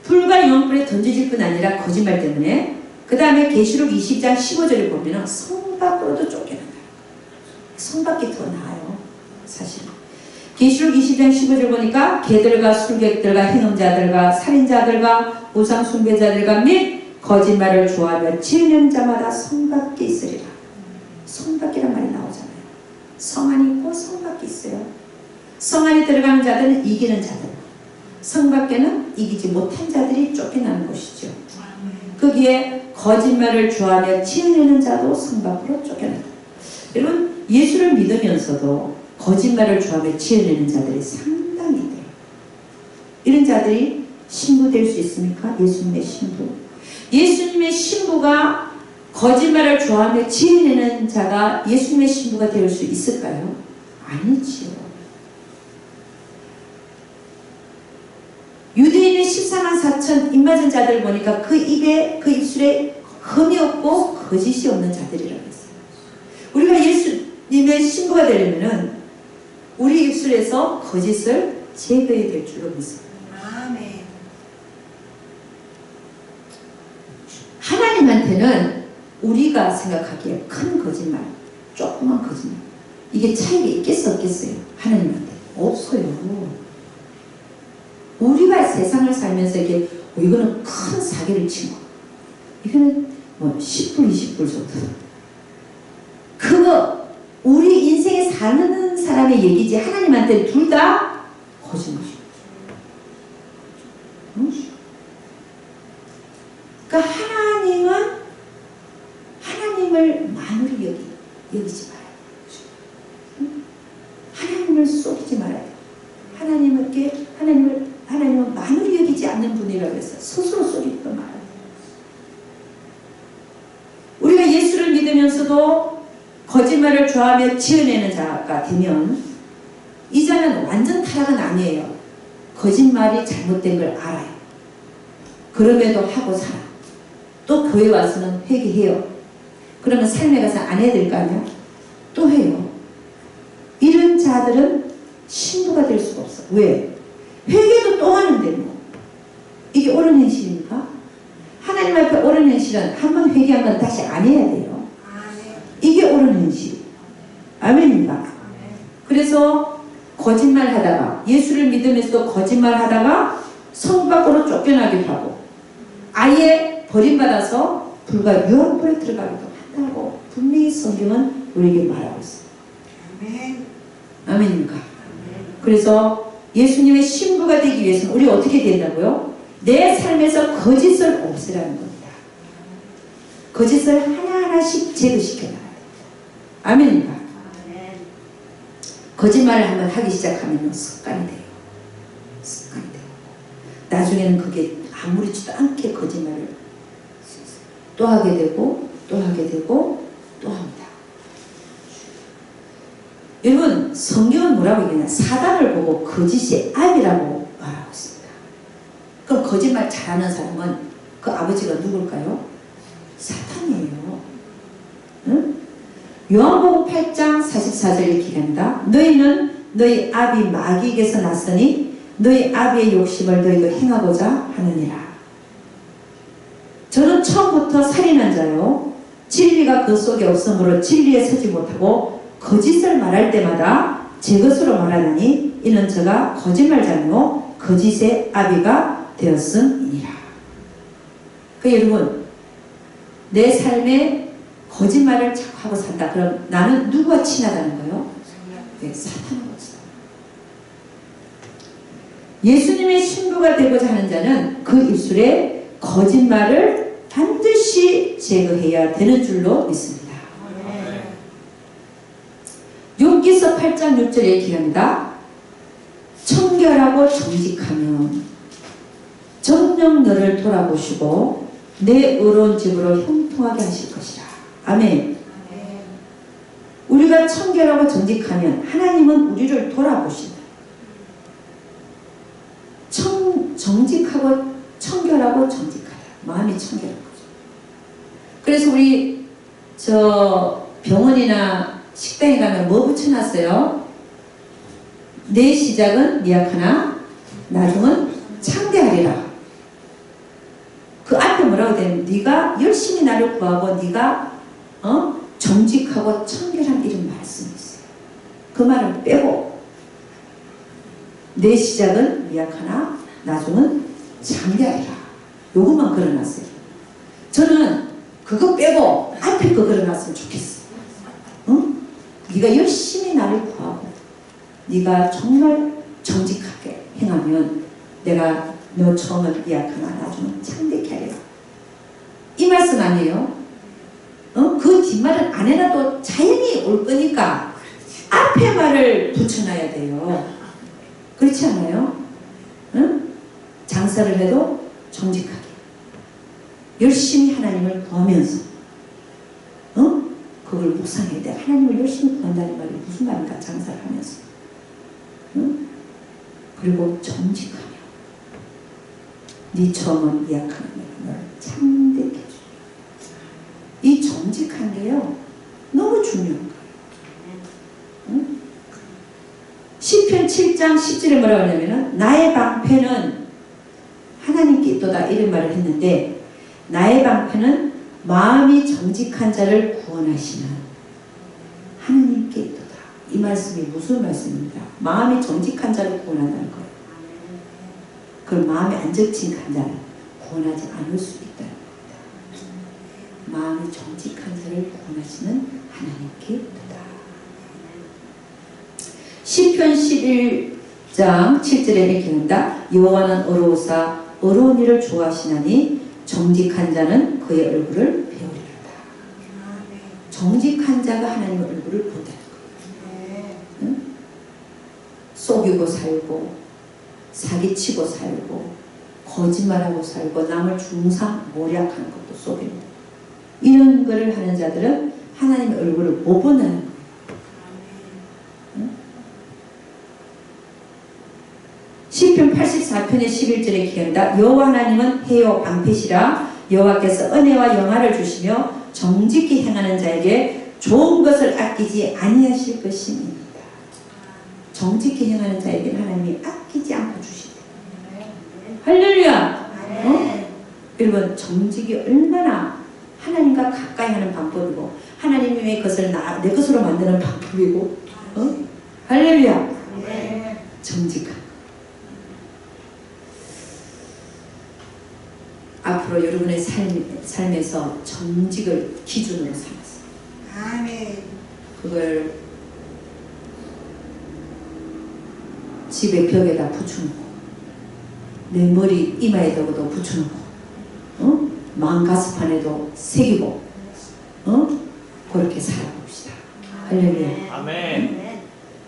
불과 유황불에 던져질 뿐 아니라 거짓말 때문에 그 다음에 계시록 20장 15절을 보면 성 밖으로도 쫓겨난다. 성 밖이 더 나아요. 사실 계시록 20장 15절 보니까 개들과 술객들과 행음자들과 살인자들과 우상숭배자들과 및 거짓말을 좋아하며 지는 자마다 성 밖에 있으리라. 성 밖이란 말이 나오잖아요. 성 안이 있고 성 밖에 있어요. 성 안에 들어가는 자들은 이기는 자들, 성 밖에는 이기지 못한 자들이 쫓겨나는 것이죠. 거기에 거짓말을 좋아하며 지어내는 자도 성 밖으로 쫓겨난다. 여러분, 예수를 믿으면서도 거짓말을 좋아하며 지어내는 자들이 상당히 있대요. 이런 자들이 신부 될 수 있습니까? 예수님의 신부. 예수님의 신부가 거짓말을 좋아하며 지어내는 자가 예수님의 신부가 될 수 있을까요? 아니지요. 유대인의 14만 4천 입맞은 자들 보니까 그 입에, 그 입술에 흠이 없고 거짓이 없는 자들이라고 했어요. 우리가 예수님의 신부가 되려면은 우리 입술에서 거짓을 제거해야 될 줄로 믿습니다. 아멘. 하나님한테는 우리가 생각하기에 큰 거짓말, 조그만 거짓말, 이게 차이가 있겠어 없겠어요? 하나님한테 없어요. 우리가 세상을 살면서 이게 이거는 큰 사기를 치고 이거는 뭐 10불, 20불 정도. 그거 우리 인생에 사는 사람의 얘기지 하나님한테 둘 다 거짓말이에요. 그러니까 하나님을 만으로 여기지 말아요. 하나님을 속이지 말아요. 하나님은 만으로 여기지 않는 분이라고 해서 스스로 속이지 말아요. 우리가 예수를 믿으면서도 거짓말을 좋아하며 지어내는 자가 되면 이 자는 완전 타락은 아니에요. 거짓말이 잘못된 걸 알아요. 그럼에도 하고 살아. 또 교회 와서는 회개해요. 그러면 삶에 가서 안 해야 될 거 아니야? 또 해요. 이런 자들은 신부가 될 수가 없어. 왜? 회개도 또 하는데 뭐. 이게 옳은 행실입니까? 하나님 앞에 옳은 행실은 한 번 회개한 건 다시 안 해야 돼요. 이게 옳은 행실. 아멘입니다. 그래서 거짓말 하다가 예수를 믿으면서도 거짓말 하다가 성 밖으로 쫓겨나기도 하고 아예 버림받아서 불과 유황불에 들어가기도 한다고 분명히 성경은 우리에게 말하고 있어요. 아멘입니까? 그래서 예수님의 신부가 되기 위해서는 우리 어떻게 된다고요? 내 삶에서 거짓을 없애라는 겁니다. 거짓을 하나하나씩 제거시켜놔야 돼요. 아멘입니까? 거짓말을 한번 하기 시작하면 습관이 돼요. 습관이 돼요. 나중에는 그게 아무렇지도 않게 거짓말을 또 하게 되고 또 하게 되고 또 합니다. 여러분 성경은 뭐라고 얘기하냐? 사단을 보고 거짓의 아비라고 말하고 있습니다. 그럼 거짓말 잘하는 사람은 그 아버지가 누굴까요? 사탄이에요. 응? 요한복음 8장 44절에 기록합니다. 너희는 너희 아비 마귀에게서 났으니 너희 아비의 욕심을 너희도 행하고자 하느니라. 저는 처음부터 살인한 자요. 진리가 그 속에 없으므로 진리에 서지 못하고 거짓을 말할 때마다 제 것으로 말하느니 이는 저가 거짓말자며 거짓의 아비가 되었음이니라. 여러분 내 삶에 거짓말을 자꾸 하고 산다. 그럼 나는 누구와 친하다는 거예요? 네, 사탄하고 친하다. 예수님의 신부가 되고자 하는 자는 그 입술에 거짓말을 반드시 제거해야 되는 줄로 믿습니다. 욥기서 8장 6절에 기록합니다. 청결하고 정직하면 정녕 너를 돌아보시고 내 의로운 집으로 형통하게 하실 것이라. 아멘. 우리가 청결하고 정직하면 하나님은 우리를 돌아보신다. 정직하고 청결하고 정직하다. 마음이 청결한 거죠. 그래서 우리 병원이나 식당에 가면 뭐 붙여놨어요? 내 시작은 미약하나 나중은 창대하리라. 그 앞에 뭐라고 되냐면 네가 열심히 나를 구하고 네가 정직하고 청결한 이런 말씀이 있어요. 그 말은 빼고 내 시작은 미약하나 나중은 창대하리라. 요것만 걸어놨어요. 저는 그거 빼고 앞에 거 걸어놨으면 좋겠어. 네가 열심히 나를 구하고 네가 정말 정직하게 행하면 내가 너 처음은 미약하나 나중은 창대케 하리라. 이 말씀 아니에요? 그 뒷말은 안 해놔도 자연히 올 거니까 앞에 말을 붙여놔야 돼요. 그렇지 않아요? 장사를 해도 정직하게 열심히 하나님을 구하면서 그걸 묵상해야 돼. 하나님을 열심히 구한다는 말이 무슨 말인가? 장사를 하면서 그리고 정직하며 네 처음은 미약한 널 창대케 해줘. 이 정직한 게요 너무 중요한 거예요. 시편 7장 10절에 뭐라고 하냐면은 나의 방패는 하나님께 있도다 이런 말을 했는데 나의 방패는 마음이 정직한 자를 구원하시는 하나님께 있도다. 이 말씀이 무슨 말씀입니까? 마음이 정직한 자를 구원한다는 거예요. 그 마음에 안 정직한 자는 구원하지 않을 수 있다는 겁니다. 마음이 정직한 자를 구원하시는 하나님께 있다. 시편 11장 7절에 이렇게 한다. 여호와는 어로우사 어려운 일을 좋아하시나니 정직한 자는 그의 얼굴을 배우리로다. 정직한 자가 하나님의 얼굴을 본다는 거예요. 응? 속이고 살고 사기치고 살고 거짓말하고 살고 남을 중상모략하는 것도 속이는 거예요. 이런 거를 하는 자들은 하나님의 얼굴을 못 본다는 거예요. 응? 시편 84편의 11절에 기한다. 여호와 하나님은 해요 방패시라. 여호와께서 은혜와 영화를 주시며 정직히 행하는 자에게 좋은 것을 아끼지 아니하실 것입니다. 정직히 행하는 자에게는 하나님이 아끼지 않고 주시다. 할렐루야. 여러분 정직이 얼마나 하나님과 가까이 하는 방법이고 하나님의 것을 내 것으로 만드는 방법이고 할렐루야. 정직한 앞으로 여러분의 삶에서 정직을 기준으로 삼았어요. 아멘. 그걸 집에 벽에다 붙여놓고 내 머리 이마에다도 붙여놓고 마음 가스판에도 새기고 그렇게 살아봅시다. 할렐루야. 아멘.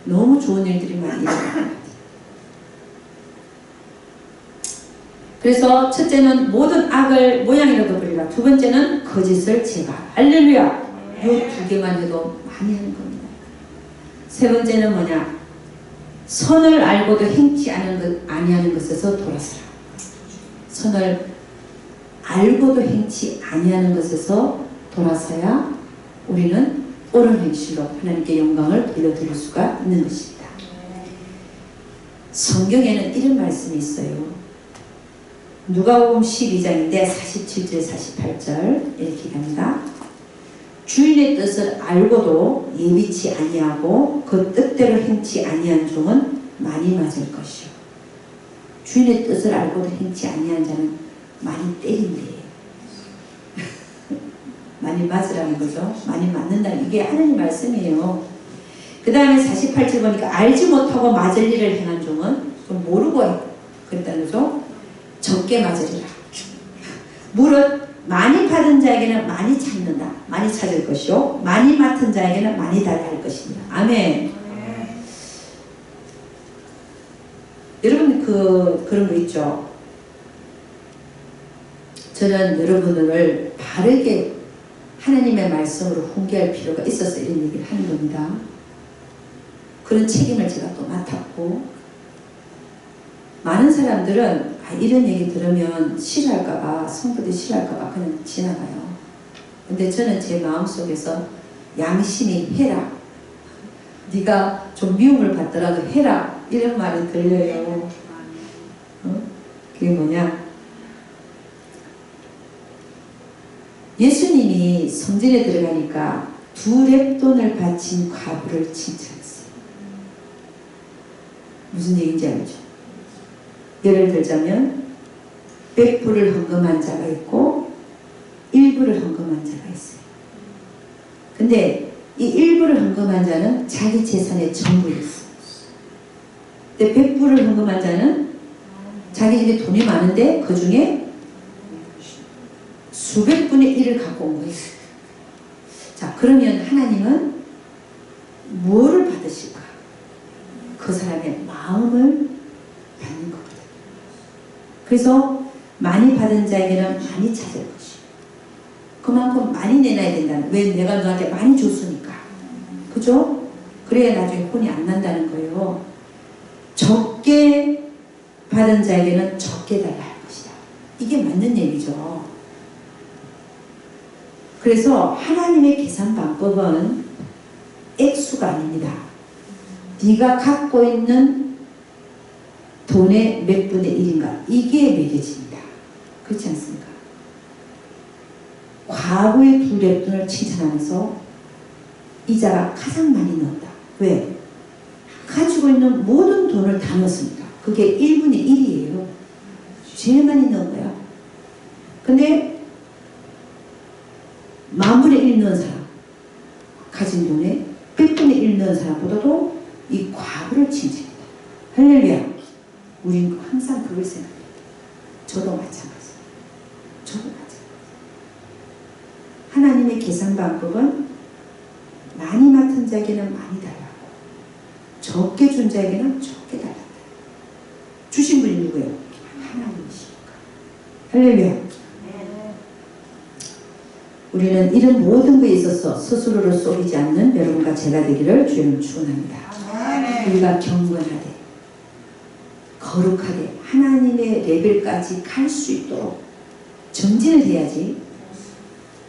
너무 좋은 일들이 많이 일어납니다. 그래서 첫째는 모든 악을 모양이라도 버리라. 두 번째는 거짓을 제거하라. 할렐루야. 이 두 개만 해도 많이 하는 겁니다. 세 번째는 뭐냐? 선을 알고도 행치 아니하는 것에서 돌아서라. 선을 알고도 행치 아니하는 것에서 돌아서야 우리는 옳은 행실로 하나님께 영광을 돌려드릴 수가 있는 것입니다. 성경에는 이런 말씀이 있어요. 누가복음 12장인데 47절 48절 이렇게 갑니다. 주인의 뜻을 알고도 예비치 아니하고 그 뜻대로 행치 아니한 종은 많이 맞을 것이요. 주인의 뜻을 알고도 행치 아니한 자는 많이 때린대. 많이 맞으라는 거죠. 많이 맞는다. 이게 하나님 말씀이에요. 그 다음에 48절 보니까 알지 못하고 맞을 일을 행한 종은 좀 모르고 그랬다는 거죠. 적게 맞으리라. 무릇 많이 받은 자에게는 많이 찾는다. 많이 찾을 것이요. 많이 맡은 자에게는 많이 달라 할 것입니다. 아멘. 여러분 그런 거 있죠. 저는 여러분을 바르게 하나님의 말씀으로 훈계할 필요가 있어서 이런 얘기를 하는 겁니다. 그런 책임을 제가 또 맡았고 많은 사람들은 이런 얘기 들으면 싫어할까봐 성도들이 싫어할까봐 그냥 지나가요. 근데 저는 제 마음속에서 양심이 해라. 네가 좀 미움을 받더라도 해라. 이런 말이 들려요. 그게 뭐냐? 예수님이 성전에 들어가니까 2렙돈을 바친 과부를 칭찬했어요. 무슨 얘기인지 알죠? 예를 들자면 100불을 헌금한 자가 있고 1불을 헌금한 자가 있어요. 근데 이 1불을 헌금한 자는 자기 재산의 전부였어요. 근데 100불을 헌금한 자는 자기 집에 돈이 많은데 그 중에 수백 분의 1을 갖고 온 거예요. 자, 그러면 하나님은 뭐를 받으실까? 그 사람의 마음을 받는 거거든요. 그래서 많이 받은 자에게는 많이 찾을 것이요. 그만큼 많이 내놔야 된다는. 왜? 내가 너한테 많이 줬으니까. 그죠? 그래야 나중에 혼이 안 난다는 거예요. 적게 받은 자에게는 적게 달라 할 것이다. 이게 맞는 얘기죠. 그래서 하나님의 계산 방법은 액수가 아닙니다. 네가 갖고 있는 돈의 몇 분의 1인가 이게 매겨집니다. 그렇지 않습니까? 과거의 2렙돈을 칭찬하면서 이자가 가장 많이 넣었다. 왜? 가지고 있는 모든 돈을 다 넣었습니다. 그게 1분의 1이에요. 제일 많이 넣은 거야. 근데 1 넣은 사람, 가진 돈의 100분의 1 넣은 사람보다도 이 과부를 칭찬합니다. 할렐루야. 우린 항상 그걸 생각합니다. 저도 마찬가지예요. 저도 마찬가지예요. 하나님의 계산 방법은 많이 맡은 자에게는 많이 달라고, 적게 준 자에게는 적게 달랐다. 주신 분이 누구예요? 하나님이시니까. 할렐루야. 우리는 이런 모든 것에 있어서 스스로를 속이지 않는 여러분과 제가 되기를 주님 축원합니다. 우리가 경건하되 거룩하게 하나님의 레벨까지 갈 수 있도록 정진을 해야지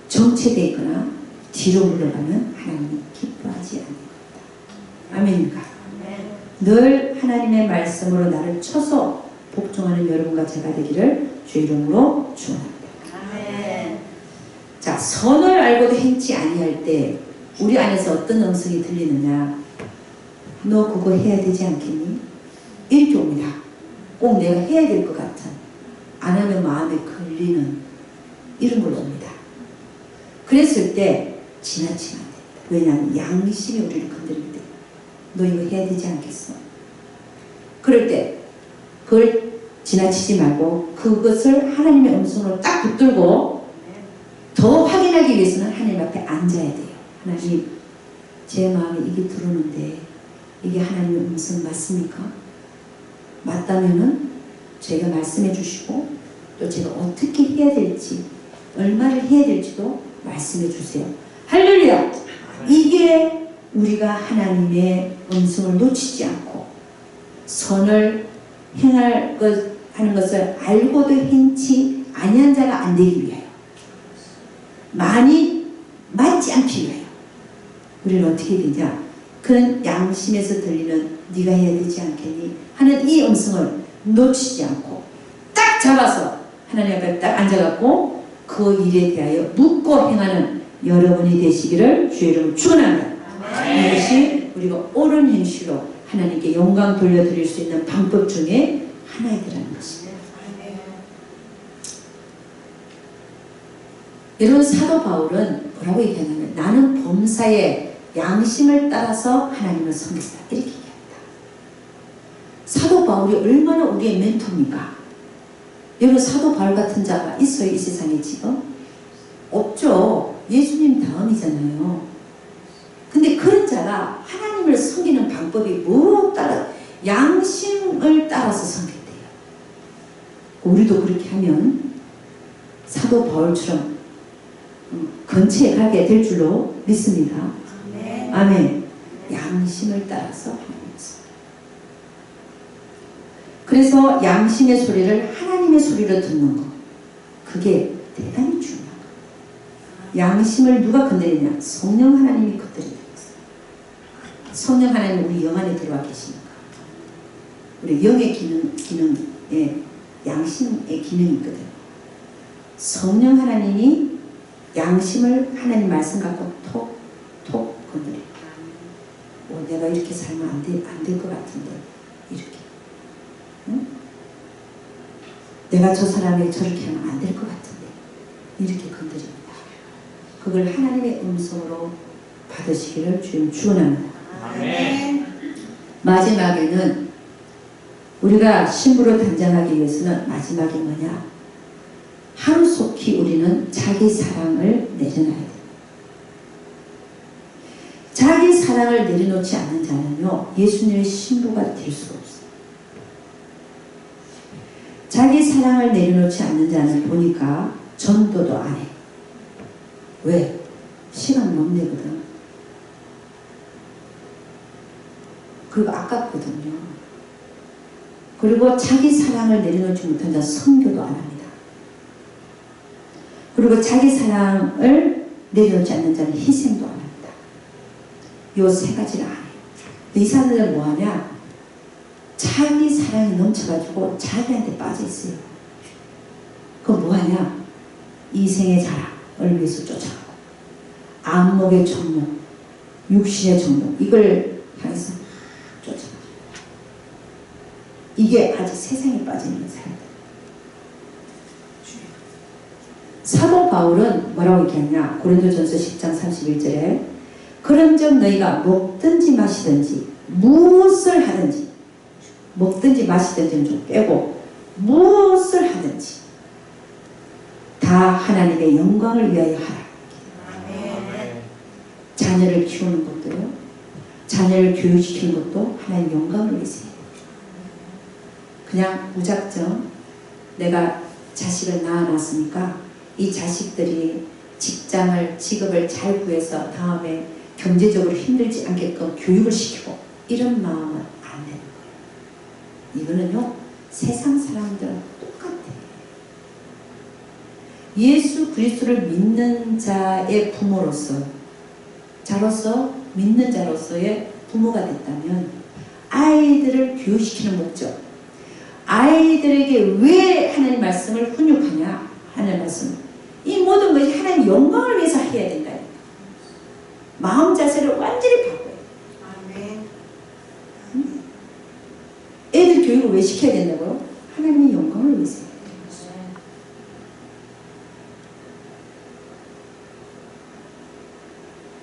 정체되어 있거나 뒤로 물러가면 하나님이 기뻐하지 않는 겁니다. 아멘입니까? 늘 하나님의 말씀으로 나를 쳐서 복종하는 여러분과 제가 되기를 주 이름으로 축원합니다. 자, 선을 알고도 행치 아니할 때 우리 안에서 어떤 음성이 들리느냐? 너 그거 해야 되지 않겠니? 이렇게 옵니다. 꼭 내가 해야 될 것 같은, 안 하면 마음에 걸리는 이런 걸로 옵니다. 그랬을 때 지나치면 안 됩니다. 왜냐하면 양심이 우리를 건드릴 때 너 이거 해야 되지 않겠어? 그럴 때 그걸 지나치지 말고 그것을 하나님의 음성으로 딱 붙들고 더 확인하기 위해서는 하나님 앞에 앉아야 돼요. 하나님, 제 마음에 이게 들어오는데 이게 하나님의 음성 맞습니까? 맞다면은 제가 말씀해 주시고 또 제가 어떻게 해야 될지, 얼마를 해야 될지도 말씀해 주세요. 할렐루야! 이게 우리가 하나님의 음성을 놓치지 않고 선을 행할 것 하는 것을 알고도 행치 아니한 자가 안 되기 위하여, 많이 맞지 않기 위하여 우리는 어떻게 되냐? 그런 양심에서 들리는 네가 해야 되지 않겠니? 하는 이 음성을 놓치지 않고 딱 잡아서 하나님 앞에 딱 앉아갖고 그 일에 대하여 묻고 행하는 여러분이 되시기를 주의 이름으로 축원합니다. 이것이 우리가 옳은 행실로 하나님께 영광 돌려드릴 수 있는 방법 중에 하나이라는 것입니다. 여러분, 사도 바울은 뭐라고 얘기하냐면 나는 범사에 양심을 따라서 하나님을 섬기다 이렇게 얘기합니다. 사도 바울이 얼마나 우리의 멘토입니까? 여러분, 사도 바울 같은 자가 있어요? 이 세상에 지금? 없죠. 예수님 다음이잖아요. 근데 그런 자가 하나님을 섬기는 방법이 뭐로 따라? 양심을 따라서 섬긴대요. 우리도 그렇게 하면 사도 바울처럼 근처에 가게 될 줄로 믿습니다. 아멘. 양심을 따라서 하나님을 섬겨요. 그래서 양심의 소리를 하나님의 소리로 듣는 것, 그게 대단히 중요한 거예요. 양심을 누가 건드리냐? 성령 하나님이 건드린다는 것이에요. 성령 하나님 우리 영 안에 들어와 계십니까? 우리 영의 기능에 양심의 기능이 있거든요. 성령 하나님이 양심을 하나님 말씀 갖고 톡톡 건드려요. 내가 이렇게 살면 안 될 것 같은데 이렇게, 응? 내가 저 사람에게 저렇게 하면 안 될 것 같은데 이렇게 건드립니다. 그걸 하나님의 음성으로 받으시기를 주님 축원합니다. 아멘. 마지막에는 우리가 신부로 단장하기 위해서는 마지막에 뭐냐? 하루속히 우리는 자기 사랑을 내려놔야 돼요. 자기 사랑을 내려놓지 않는 자는요, 예수님의 신부가 될 수가 없어요. 자기 사랑을 내려놓지 않는 자는 보니까 전도도 안 해. 왜? 시간 못 내거든. 그리고 아깝거든요. 그리고 자기 사랑을 내려놓지 못한 자는 선교도 안 합니다. 그리고 자기 사랑을 내려놓지 않는 자는 희생도 안 합니다. 요 세 가지를 안 해요. 이 사람들은 뭐하냐? 자기 사랑이 넘쳐가지고 자기한테 빠져있어요. 그럼 뭐하냐? 이생의 자랑을 위해서 쫓아가고 안목의 정욕, 육신의 정욕, 이걸 향해서 쫓아가고, 이게 아직 세상에 빠져있는 사람들. 사도 바울은 뭐라고 얘기하냐? 고린도전서 10장 31절에 그런즉 너희가 먹든지 마시든지 무엇을 하든지 먹든지 마시든지는 좀 빼고 무엇을 하든지 다 하나님의 영광을 위하여 하라. 자녀를 키우는 것도요. 자녀를 교육시키는 것도 하나님의 영광을 위해서예요. 그냥 무작정 내가 자식을 낳아놨으니까 이 자식들이 직업을 잘 구해서 다음에 경제적으로 힘들지 않게끔 교육을 시키고 이런 마음은 안 되는 거예요. 이거는요 세상 사람들은 똑같아요. 예수 그리스도를 믿는 자의 부모로서 믿는 자로서의 부모가 됐다면 아이들을 교육시키는 목적, 아이들에게 왜 하나님 말씀을 훈육하냐 하는 말씀, 이 모든 것이 하나님 영광을 위해서 해야 된다. 마음 자세를 완전히 바꿔요. 애들 교육을 왜 시켜야 된다고요? 하나님의 영광을 위해서.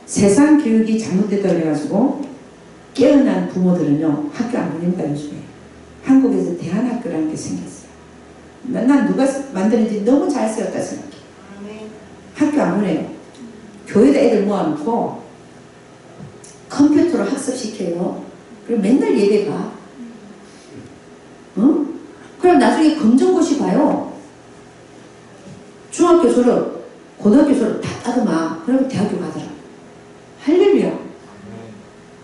세상 교육이 잘못됐다고 해가지고 깨어난 부모들은요 학교 안 보냅니다. 요즘에 한국에서 대안학교라는 게 생겼어요. 난 누가 만드는지 너무 잘 쓰였다 생각해. 학교 안 보내요. 교회에다 애들 모아놓고 컴퓨터로 학습시켜요. 그리고 맨날 예배 가. 응? 그럼 나중에 검정고시 봐요. 중학교 졸업, 고등학교 졸업 다 따더만. 그리고 대학교 가더라. 할렐루야.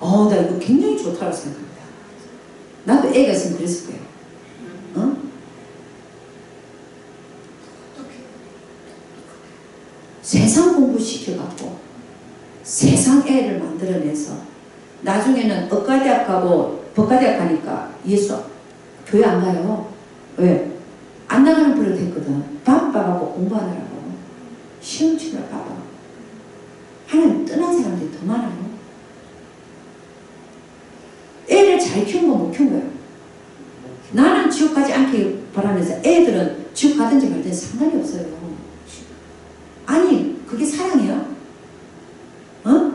나 이거 굉장히 좋다고 생각합니다. 나도 애가 있으면 그랬을 거예요. 어? 세상 공부 시켜갖고 세상 애를 만들어내서 나중에는 의과대학 가고 법과대학 가니까 예수 교회 안 가요. 왜? 안 나가는 버릇 했거든. 바빠갖고 공부하느라고 시험 치느라 바빠. 하나님 떠난 사람들이 더 많아요. 애를 잘 키운 건 못 키운 거예요. 나는 지옥 가지 않길 바라면서 애들은 지옥 가든지 말든지 상관이 없어요. 아니 그게 사랑이야? 어?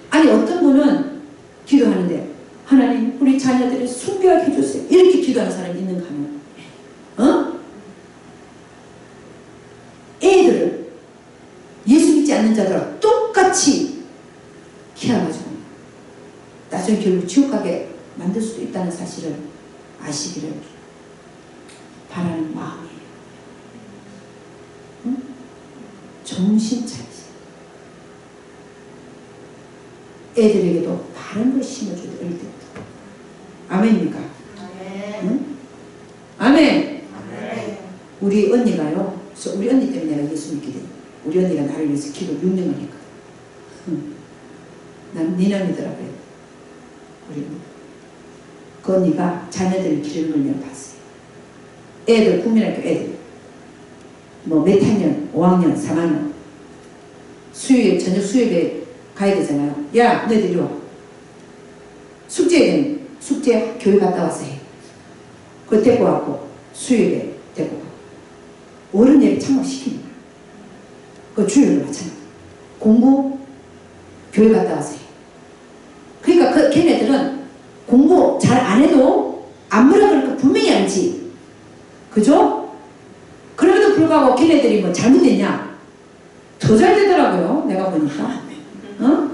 아니 어떤 분은 기도하는데 하나님 우리 자녀들을 순교하게 해주세요. 이렇게 기도하는 사람이 있는가 하면 어? 애들을 예수 믿지 않는 자들하고 똑같이 키워가지고 나중에 결국 지옥 가게 만들 수도 있다는 사실을 아시기를 바라는 마음이에요. 응? 정신 차리세요. 애들에게도 바른 걸 심어줘야 어릴 때부터. 아멘입니까? 응? 아멘. 우리 언니가요. 우리 언니 때문에 내가 예수 믿게 돼. 우리 언니가 나를 위해서 기도 6년을 했거든. 응. 난 니남이더라고요. 우리 그 언니가 자녀들을 기르는 걸 내가 봤어요. 애들 국민학교 애들 뭐 몇 학년 5학년 3학년 수요일 저녁 수요일에 가야 되잖아요. 야 너희들 이리 와. 숙제 교회 갔다 와서 해. 그거 데리고 왔고 수요일에 데리고 가. 어른 예배 참석시키는 거야. 그 주일도 마찬가지. 공부 교회 갔다 와서 해. 그러니까 걔네들은 공부 잘 안 해도 안 뭐라 그럴까 분명히 알지. 그죠? 그럼에도 불구하고 걔네들이 뭐 잘못됐냐? 더 잘 되더라고요. 내가 보니까. 어?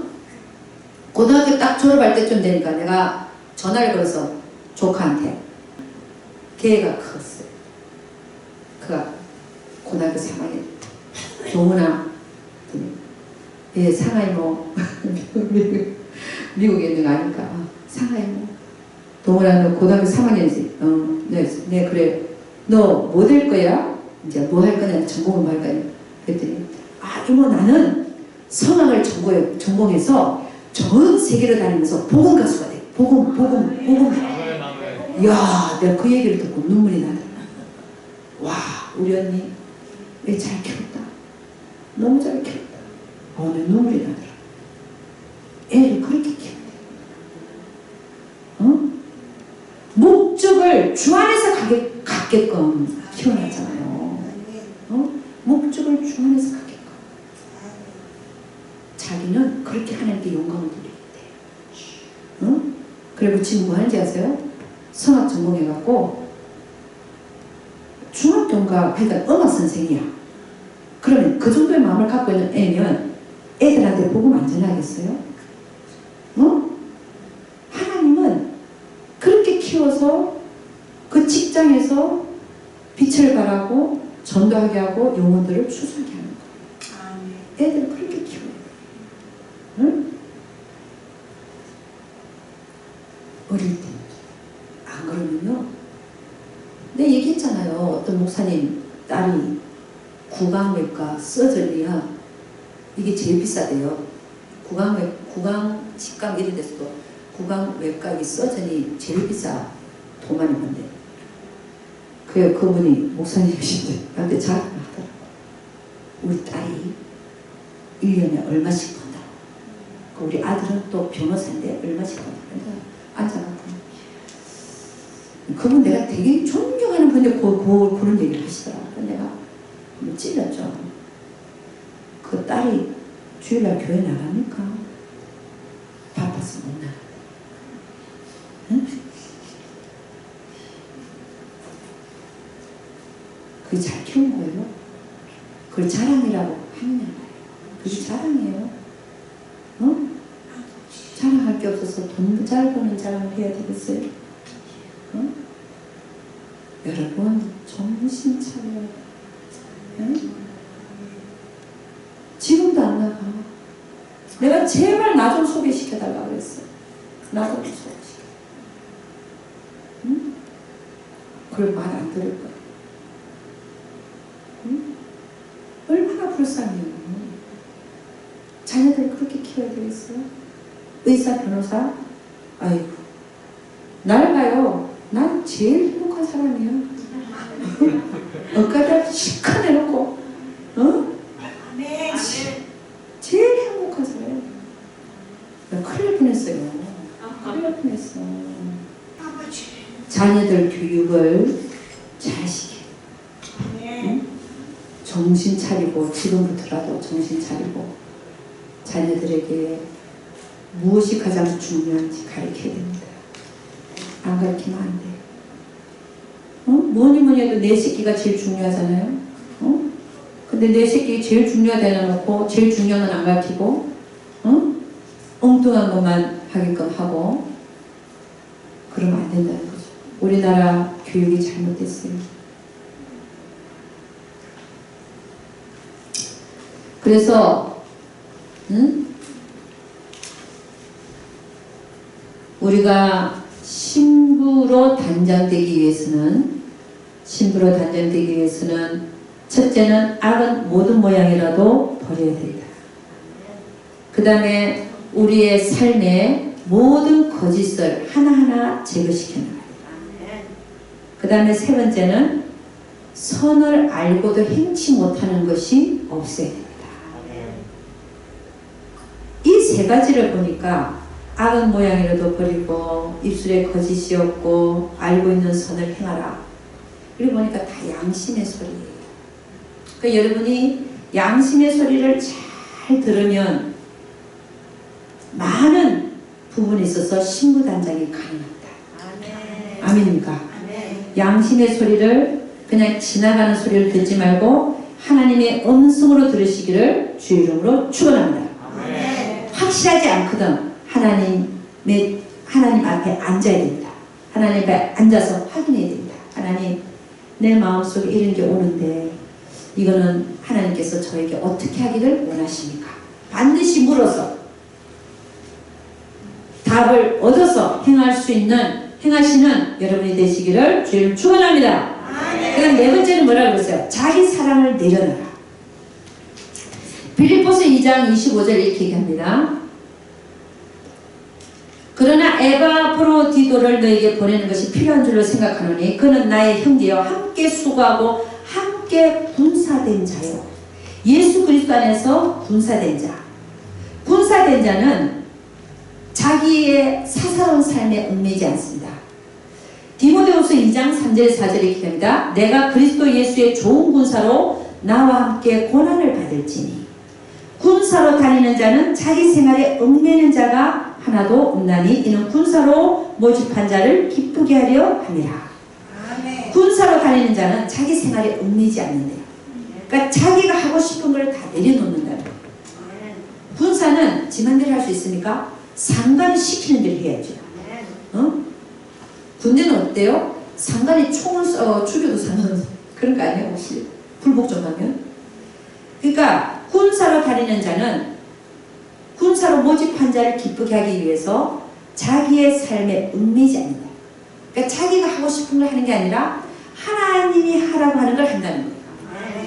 고등학교 딱 졸업할 때쯤 되니까 내가 전화를 걸어서 조카한테 걔가 컸어요. 그가 고등학교 3학년 동훈아 예, 상하이 뭐 미국에 있는 거 아니까 상하이 뭐 동훈아 너 고등학교 3학년이지? 네 그래 너 뭐 될 거야? 이제 뭐 할 거냐 전공을 뭐 할 거냐 그랬더니 이모 나는 성악을 전공해서 전 세계를 다니면서 복음 가수가 돼. 복음. 이야 내가 그 얘기를 듣고 눈물이 나더라. 와 우리 언니 애 잘 키웠다. 너무 잘 키웠다. 내 눈물이 나더라. 애를 그렇게 키웠다. 어? 목적을 주 안에서 갖게끔 키워놨잖아요. 어? 목적을 주문해서 가게끔 자기는 그렇게 하나님께 영광을 드리게 돼요. 응? 그리고 지금 뭐 하는지 아세요? 성악 전공해갖고 중학교인가 그러니까 음악 선생이야. 그러면 그 정도의 마음을 갖고 있는 애면 애들한테 복음 안 전하겠어요? 어? 하나님은 그렇게 키워서 그 직장에서 빛을 발하고 전도하게 하고 영혼들을 추수하게 하는 거예요. 애들을 그렇게 키워요. 응? 어릴 때. 안 그러면요. 내가 얘기했잖아요. 어떤 목사님 딸이 구강외과 서저리야. 이게 제일 비싸대요. 구강 직감 이런 데서도 구강외과 이 서전이 제일 비싸. 돈 많이 번대. 그분이 목사님이신데 나한테 자랑을 하더라고. 우리 딸이 1년에 얼마씩 번다. 우리 아들은 또 변호사인데 얼마씩 번다. 앉아갖고 그분 내가 되게 존경하는 분인데 그런 얘기를 하시더라고. 내가 찔렸죠. 그 딸이 주일날 교회 나갑니까? 바빠서 못 나가. 응? 그게 잘 키운 거예요. 그걸 자랑이라고 하느냐 말이에요. 그게 자랑이에요. 어? 자랑할 게 없어서 돈 잘 버는 자랑을 해야 되겠어요? 어? 여러분 정신 차려요. 응? 지금도 안 나가. 내가 제발 나 좀 소개시켜달라고 그랬어. 나 좀 소개시켜. 응? 그걸 말 안 들을 거야. 응? 얼마나 불쌍해요. 자녀들 그렇게 키워야 되겠어요? 의사, 변호사? 아이고. 날 봐요. 난 제일 행복한 사람이야. 엇가다 시커 내놓고, 어? 제일 행복한 사람. 나 큰일 날 뻔했어요. 큰일 날 뻔했어. 자녀들 교육을 잘 시켜. 응? 정신 차리고, 지금부터라도 정신 차리고, 자녀들에게 무엇이 가장 중요한지 가르쳐야 됩니다. 안 가르치면 안 돼. 어? 뭐니 해도 내 새끼가 제일 중요하잖아요. 어? 근데 내 새끼 제일 중요하다 해놓고 제일 중요한 건 안 가르치고, 어? 엉뚱한 것만 하게끔 하고, 그러면 안 된다는 거죠. 우리나라 교육이 잘못됐어요. 그래서 우리가 신부로 단장되기 위해서는 첫째는 악은 모든 모양이라도 버려야 된다. 그 다음에 우리의 삶에 모든 거짓을 하나하나 제거시켜 나가야 된다. 그 다음에 세 번째는 선을 알고도 행치 못하는 것이 없어야 됩니다. 이 세 가지를 보니까 악은 모양이라도 버리고 입술에 거짓이 없고 알고 있는 선을 행하라. 그리고 보니까 다 양심의 소리예요. 그러니까 여러분이 양심의 소리를 잘 들으면 많은 부분에 있어서 신부단장이 가능합니다. 아멘입니까? 양심의 소리를 그냥 지나가는 소리를 듣지 말고 하나님의 음성으로 들으시기를 주의 이름으로 축원합니다. 확실하지 않거든 하나님 앞에 앉아야 됩니다. 하나님 앞에 앉아서 확인해야 됩니다. 하나님, 내 마음속에 이런 게 오는데 이거는 하나님께서 저에게 어떻게 하기를 원하십니까? 반드시 물어서 답을 얻어서 행하시는 여러분이 되시기를 주님 축원합니다. 그럼 네 번째는 뭐라고 그랬어요? 자기 사랑을 내려놔라. 빌립보서 2장 25절 이렇게 얘기합니다. 그러나 에바브로디도를 너에게 보내는 것이 필요한 줄로 생각하노니 그는 나의 형제여 함께 수고하고 함께 군사된 자요. 예수 그리스도 안에서 군사된 자. 군사된 자는 자기의 사사로운 삶에 얽매이지 않습니다. 디모데후서 2장 3절 4절에 기합니다. 내가 그리스도 예수의 좋은 군사로 나와 함께 고난을 받을지니 군사로 다니는 자는 자기 생활에 얽매이는 자가 하나도 없나니 이는 군사로 모집한 자를 기쁘게 하려 함이라. 아멘. 군사로 다니는 자는 자기 생활에 얽매이지 않는데요. 그러니까 자기가 하고 싶은 걸 다 내려놓는다는 거예요. 군사는 지 맘대로 할 수 있습니까? 상관이 시키는 대로 해야죠. 군대는 어때요? 상관이 총을 죽여도 상관없어요. 그런 거 아니에요? 혹시 불복종하면? 그러니까 군사로 다니는 자는 군사로 모집한 자를 기쁘게 하기 위해서 자기의 삶에 얽매이지 않는다. 그러니까 자기가 하고 싶은 걸 하는 게 아니라 하나님이 하라고 하는 걸 한다는 거예요.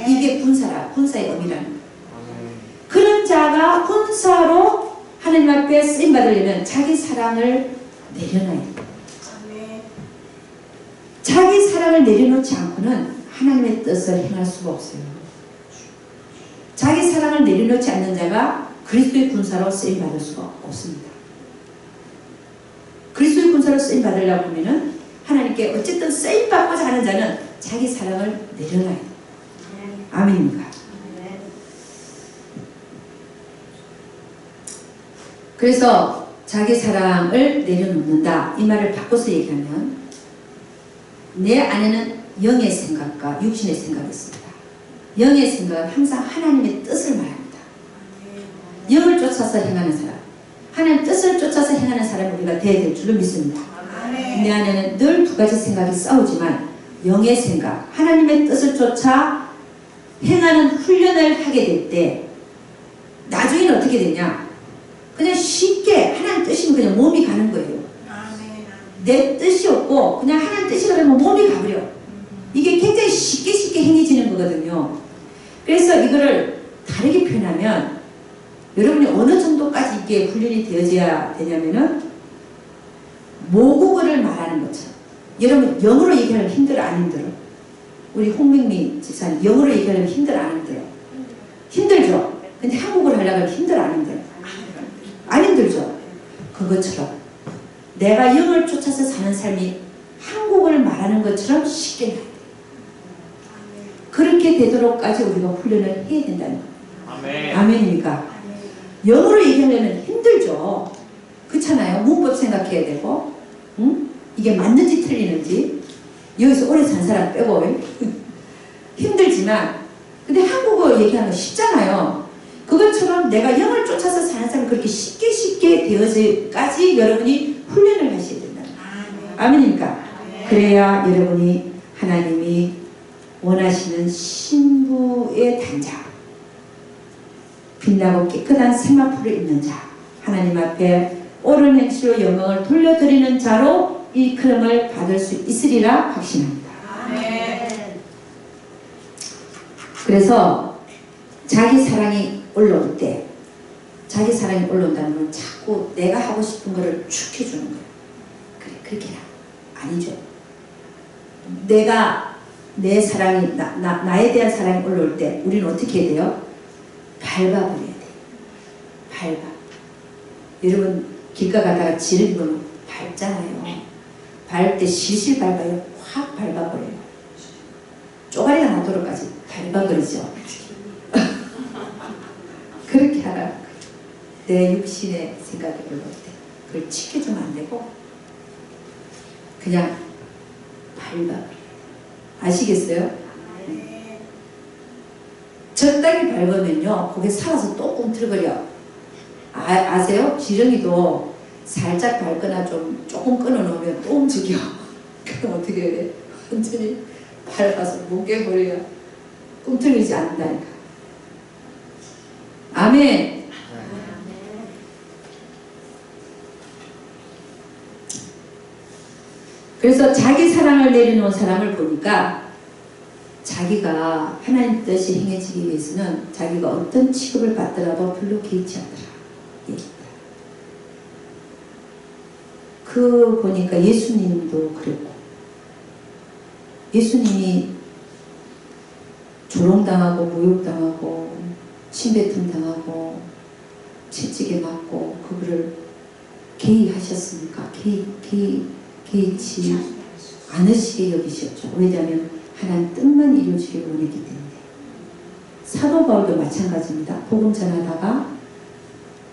이게 군사의 의미라는 거예요. 그런 자가 군사로 하나님 앞에 쓰임 받으려면 자기 사랑을 내려놔야 돼요. 자기 사랑을 내려놓지 않고는 하나님의 뜻을 행할 수가 없어요. 자기 사랑을 내려놓지 않는 자가 그리스도의 군사로 쓰임 받을 수가 없습니다. 그리스도의 군사로 쓰임 받으려고 하면은 하나님께 어쨌든 쓰임 받고자 하는 자는 자기 사랑을 내려놔야 돼요. 아멘입니까? 그래서 자기 사랑을 내려놓는다. 이 말을 바꿔서 얘기하면 내 안에는 영의 생각과 육신의 생각이 있습니다. 영의 생각은 항상 하나님의 뜻을 말합니다. 영을 쫓아서 행하는 사람, 하나님의 뜻을 쫓아서 행하는 사람이 우리가 되어야 될 줄로 믿습니다. 내 안에는 늘 두 가지 생각이 싸우지만 영의 생각, 하나님의 뜻을 쫓아 행하는 훈련을 하게 될 때 나중에는 어떻게 되냐? 그냥 쉽게 하나님 뜻이면 그냥 몸이 가는 거예요. 내 뜻이 없고 그냥 하나님 뜻이 그러면 몸이 가버려. 이게 굉장히 쉽게 행해지는 거거든요. 그래서 이거를 다르게 표현하면 여러분이 어느 정도까지 이게 훈련이 되어져야 되냐면은 모국어를 말하는 것처럼. 여러분 영어로 얘기하면 힘들어 안 힘들어? 우리 홍명미 집사님 영어로 얘기하면 힘들어 안 힘들어? 힘들죠? 근데 한국어를 하려면 힘들어 안 힘들어? 안 힘들죠? 그것처럼 내가 영을 쫓아서 사는 삶이 한국어를 말하는 것처럼 쉽게 나야 돼. 그렇게 되도록까지 우리가 훈련을 해야 된다는 거예요. 아멘입니까? 영어로 얘기하려면 힘들죠. 그렇잖아요. 문법 생각해야 되고, 응? 이게 맞는지 틀리는지 여기서 오래 산 사람 빼고 힘들지만 근데 한국어 얘기하는 거 쉽잖아요. 그것처럼 내가 영을 쫓아서 사는 사람이 그렇게 쉽게 되어지까지 여러분이 훈련을 하셔야 된다. 아멘입니까? 그래야 여러분이 하나님이 원하시는 신부의 단자, 빛나고 깨끗한 세마포를 입는 자, 하나님 앞에 옳은 행실로 영광을 돌려드리는 자로 일컬음을 받을 수 있으리라 확신합니다. 그래서 자기 사랑이 올라올 때, 자기 사랑이 올라온다는 건 자꾸 내가 하고 싶은 거를 축 해주는 거예요. 그래, 그렇게 아니죠. 내 사랑이, 나에 대한 사랑이 올라올 때 우리는 어떻게 해야 돼요? 밟아버려야 돼요. 밟아. 여러분 길 가다가 지를 보면 밟잖아요. 밟을 때 실실 밟아요. 확 밟아버려요. 쪼가리가 나도록까지 밟아버리죠. 그렇게 하라. 내 육신의 생각이 올라올 때 그걸 지켜주면 안 되고 그냥 밟아버려요. 아시겠어요? 적당히 밟으면요 거기에 살아서 또 꿈틀거려. 아세요? 지렁이도 살짝 밟거나 조금 끊어놓으면 또 움직여. 그럼 어떻게 해야 돼? 완전히 밟아서 뭉개버려야 꿈틀거리지 않는다니까. 아멘. 그래서 자기 사랑을 내려놓은 사람을 보니까 자기가 하나님 뜻이 행해지기 위해서는 자기가 어떤 취급을 받더라도 별로 개의치 않더라. 그 보니까 예수님도 그랬고, 예수님이 조롱당하고 모욕당하고 침뱉음 당하고 채찍에 맞고 그거를 개의하셨습니까? 개의치 않으시게 여기셨죠. 왜냐하면 하나님 뜻만 이루어지기를 원했기 때문에. 사도 바울도 마찬가지입니다. 복음 전하다가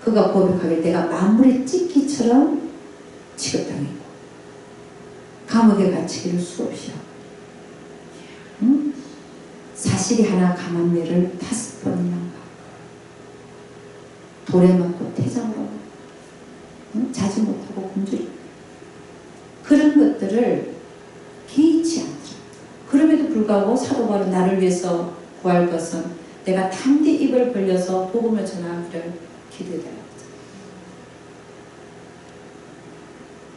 그가 고백하길 내가 만물의 찢기처럼 취급당했고 감옥에 갇히기를 수없이 하고 응? 사실이 하나 감암매를 5번이나 가고 돌에 맞고 태장을 하고 응? 자지 못하고 굶주리고 그런 것들을 개의치 않더라. 그럼에도 불구하고 사도 바울은 나를 위해서 구할 것은 내가 단디 입을 벌려서 복음을 전하기를 기도해달라고 하죠.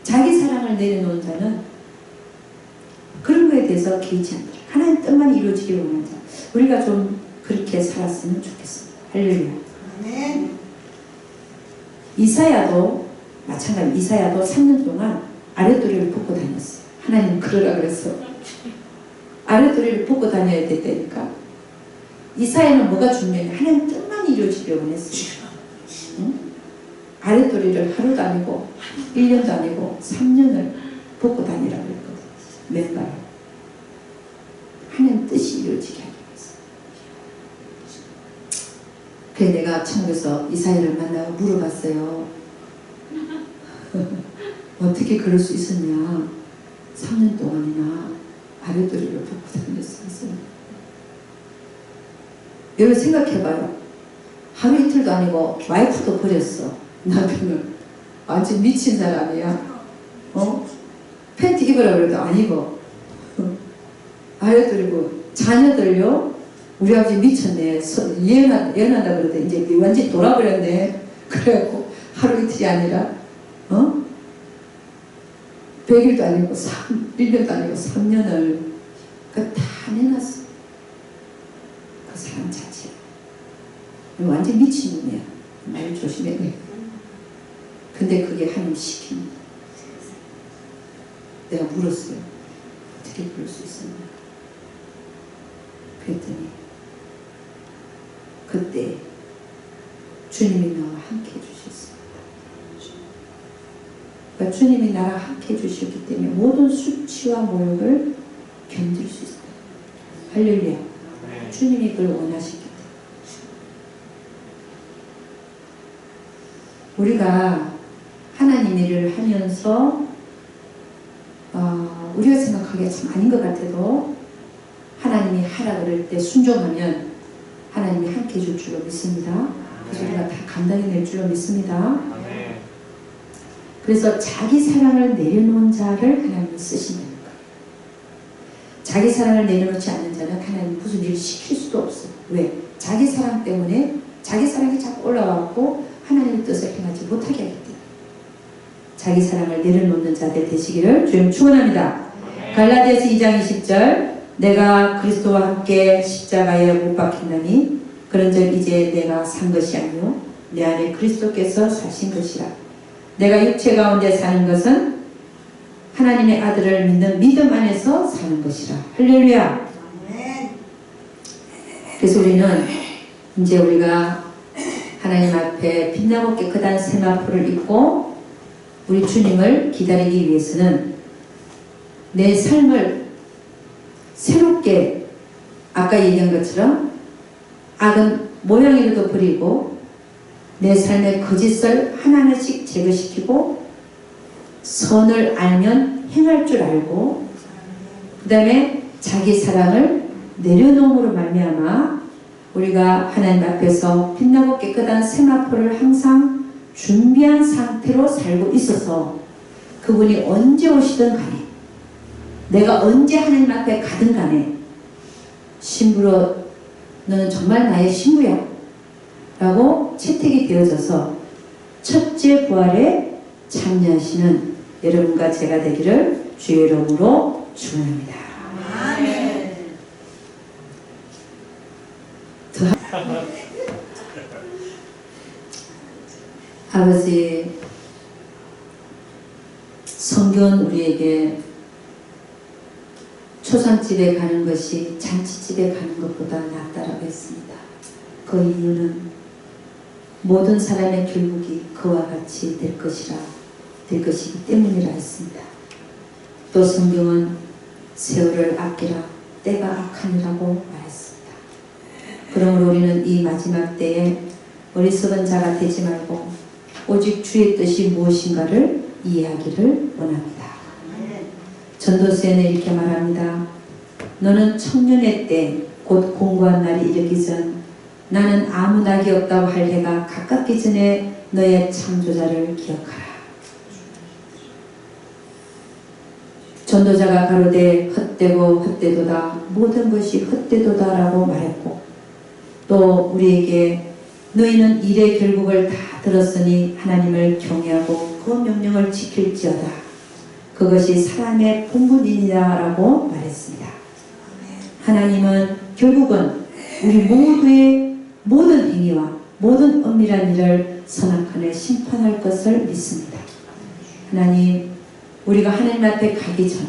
자기 사랑을 내려놓은 자는 그런 거에 대해서 개의치 않더라. 하나님 뜻만 이루어지기를 원하는 자. 우리가 좀 그렇게 살았으면 좋겠습니다. 할렐루야. 아멘. 이사야도 마찬가지. 이사야도 3년 동안 아랫도리를 벗고 다녔어요. 하나님 그러라 그랬어. 아랫도리를 벗고 다녀야 됐다니까. 이사야는 뭐가 중요해? 하나님 뜻만 이루어지기를 원했어요. 응? 아랫도리를 하루도 아니고 1년도 아니고 3년을 벗고 다니라고 했거든. 맨발. 하나님 뜻이 이루어지게 하기 위해서. 그래서 내가 천국에서 이사야를 만나고 물어봤어요. 어떻게 그럴 수 있었냐. 3년 동안이나 아랫도리를 벗고 다녔어요. 여러분 생각해봐요. 하루 이틀도 아니고 와이프도 버렸어. 남편을. 완전 미친 사람이야. 팬티 입으라 그래도 안 입어. 아랫도리고 자녀들요. 우리 아버지 미쳤네. 예언한다 그러더니 이제 완전 돌아버렸네. 그래갖고 하루 이틀이 아니라 100일도 아니고 1년도 아니고 3년을 다 내놨어. 그 사람 자체. 완전 미친놈이야. 말 조심해야 돼. 근데 그게 하나님 시킵니다. 내가 물었어요. 어떻게 그럴 수 있었나? 그랬더니 그때 주님이 나와 함께 해주셨습니다. 그러니까 주님이 나랑 함께 해주셨기 때문에 모든 수치와 모욕을 견딜 수 있어요. 할렐루야. 주님이 그걸 원하시기 때문에. 우리가 하나님 일을 하면서 우리가 생각하기에 참 아닌 것 같아도 하나님이 하라 그럴 때 순종하면 하나님이 함께 해줄 줄로 믿습니다. 그래서 우리가 다 감당해낼 줄로 믿습니다. 그래서 자기 사랑을 내려놓은 자를 하나님이 쓰신다는 거예요. 자기 사랑을 내려놓지 않는 자는 하나님 무슨 일을 시킬 수도 없어요. 왜? 자기 사랑 때문에 자기 사랑이 자꾸 올라와갖고 하나님의 뜻을 행하지 못하게 하기 때문에. 자기 사랑을 내려놓는 자들 되시기를 주님 축원합니다. 갈라디아서 2장 20절 내가 그리스도와 함께 십자가에 못 박힌다니 그런즉 이제 내가 산 것이 아니요 내 안에 그리스도께서 사신 것이라. 내가 육체 가운데 사는 것은 하나님의 아들을 믿는 믿음 안에서 사는 것이라. 할렐루야. 그래서 우리는 이제 우리가 하나님 앞에 빛나고 깨끗한 세마포를 입고 우리 주님을 기다리기 위해서는 내 삶을 새롭게 아까 얘기한 것처럼 악은 모양이라도 버리고 내 삶의 거짓을 하나하나씩 제거시키고 선을 알면 행할 줄 알고 그 다음에 자기 사랑을 내려놓음으로 말미암아 우리가 하나님 앞에서 빛나고 깨끗한 세마포를 항상 준비한 상태로 살고 있어서 그분이 언제 오시든 간에 내가 언제 하나님 앞에 가든 간에 신부로 너는 정말 나의 신부야 라고 채택이 되어져서 첫째 부활에 참여하시는 여러분과 제가 되기를 주의 이름으로 축원합니다. 아멘. 아버지, 성경은 우리에게 초상집에 가는 것이 잔치집에 가는 것보다 낫다라고 했습니다. 그 이유는 모든 사람의 결국이 그와 같이 될 것이기 때문이라 했습니다. 또 성경은 세월을 아끼라 때가 악하니라고 말했습니다. 그러므로 우리는 이 마지막 때에 어리석은 자가 되지 말고 오직 주의 뜻이 무엇인가를 이해하기를 원합니다. 전도서에는 이렇게 말합니다. 너는 청년의 때 곧 공고한 날이 이르기 전 나는 아무 낙이 없다고 할 해가 가깝기 전에 너의 창조자를 기억하라. 전도자가 가로되 헛되고 헛되도다 모든 것이 헛되도다 라고 말했고 또 우리에게 너희는 일의 결국을 다 들었으니 하나님을 경외하고 그 명령을 지킬지어다. 그것이 사람의 본분이니라 라고 말했습니다. 하나님은 결국은 우리 모두의 모든 행위와 모든 엄밀한 일을 선악간에 심판할 것을 믿습니다. 하나님, 우리가 하나님 앞에 가기 전에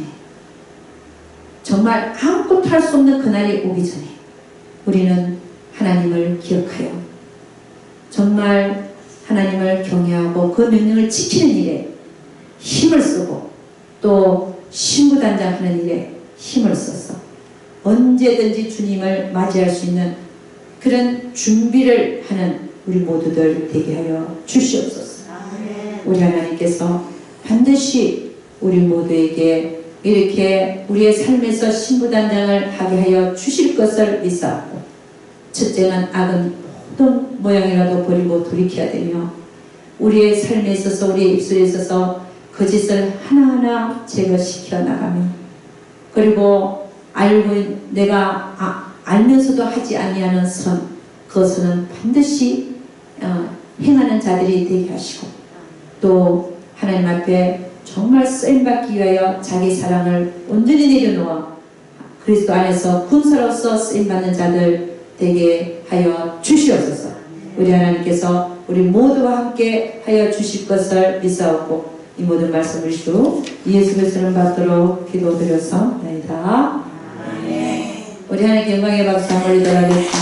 정말 아무것도 할 수 없는 그날이 오기 전에 우리는 하나님을 기억하여 정말 하나님을 경외하고 그 명령을 지키는 일에 힘을 쓰고 또 신부단장하는 일에 힘을 써서 언제든지 주님을 맞이할 수 있는 그런 준비를 하는 우리 모두들 되게 하여 주시옵소서. 우리 하나님께서 반드시 우리 모두에게 이렇게 우리의 삶에서 신부단장을 하게 하여 주실 것을 믿사옵고 첫째는 악은 모든 모양이라도 버리고 돌이켜야 되며 우리의 삶에 있어서 우리의 입술에 있어서 거짓을 하나하나 제거시켜 나가며 그리고 내가 알면서도 하지 아니하는 선, 그 선은 반드시 행하는 자들이 되게 하시고 또 하나님 앞에 정말 쓰임받기 위하여 자기 사랑을 온전히 내려놓아 그리스도 안에서 군사로서 쓰임받는 자들 되게 하여 주시옵소서. 우리 하나님께서 우리 모두와 함께 하여 주실 것을 믿사옵고 이 모든 말씀을 주 예수 그리스도를 받도록 기도드려서 나이다. 우리 하나님께 영광의 박수 한번 올리도록 하겠습니다.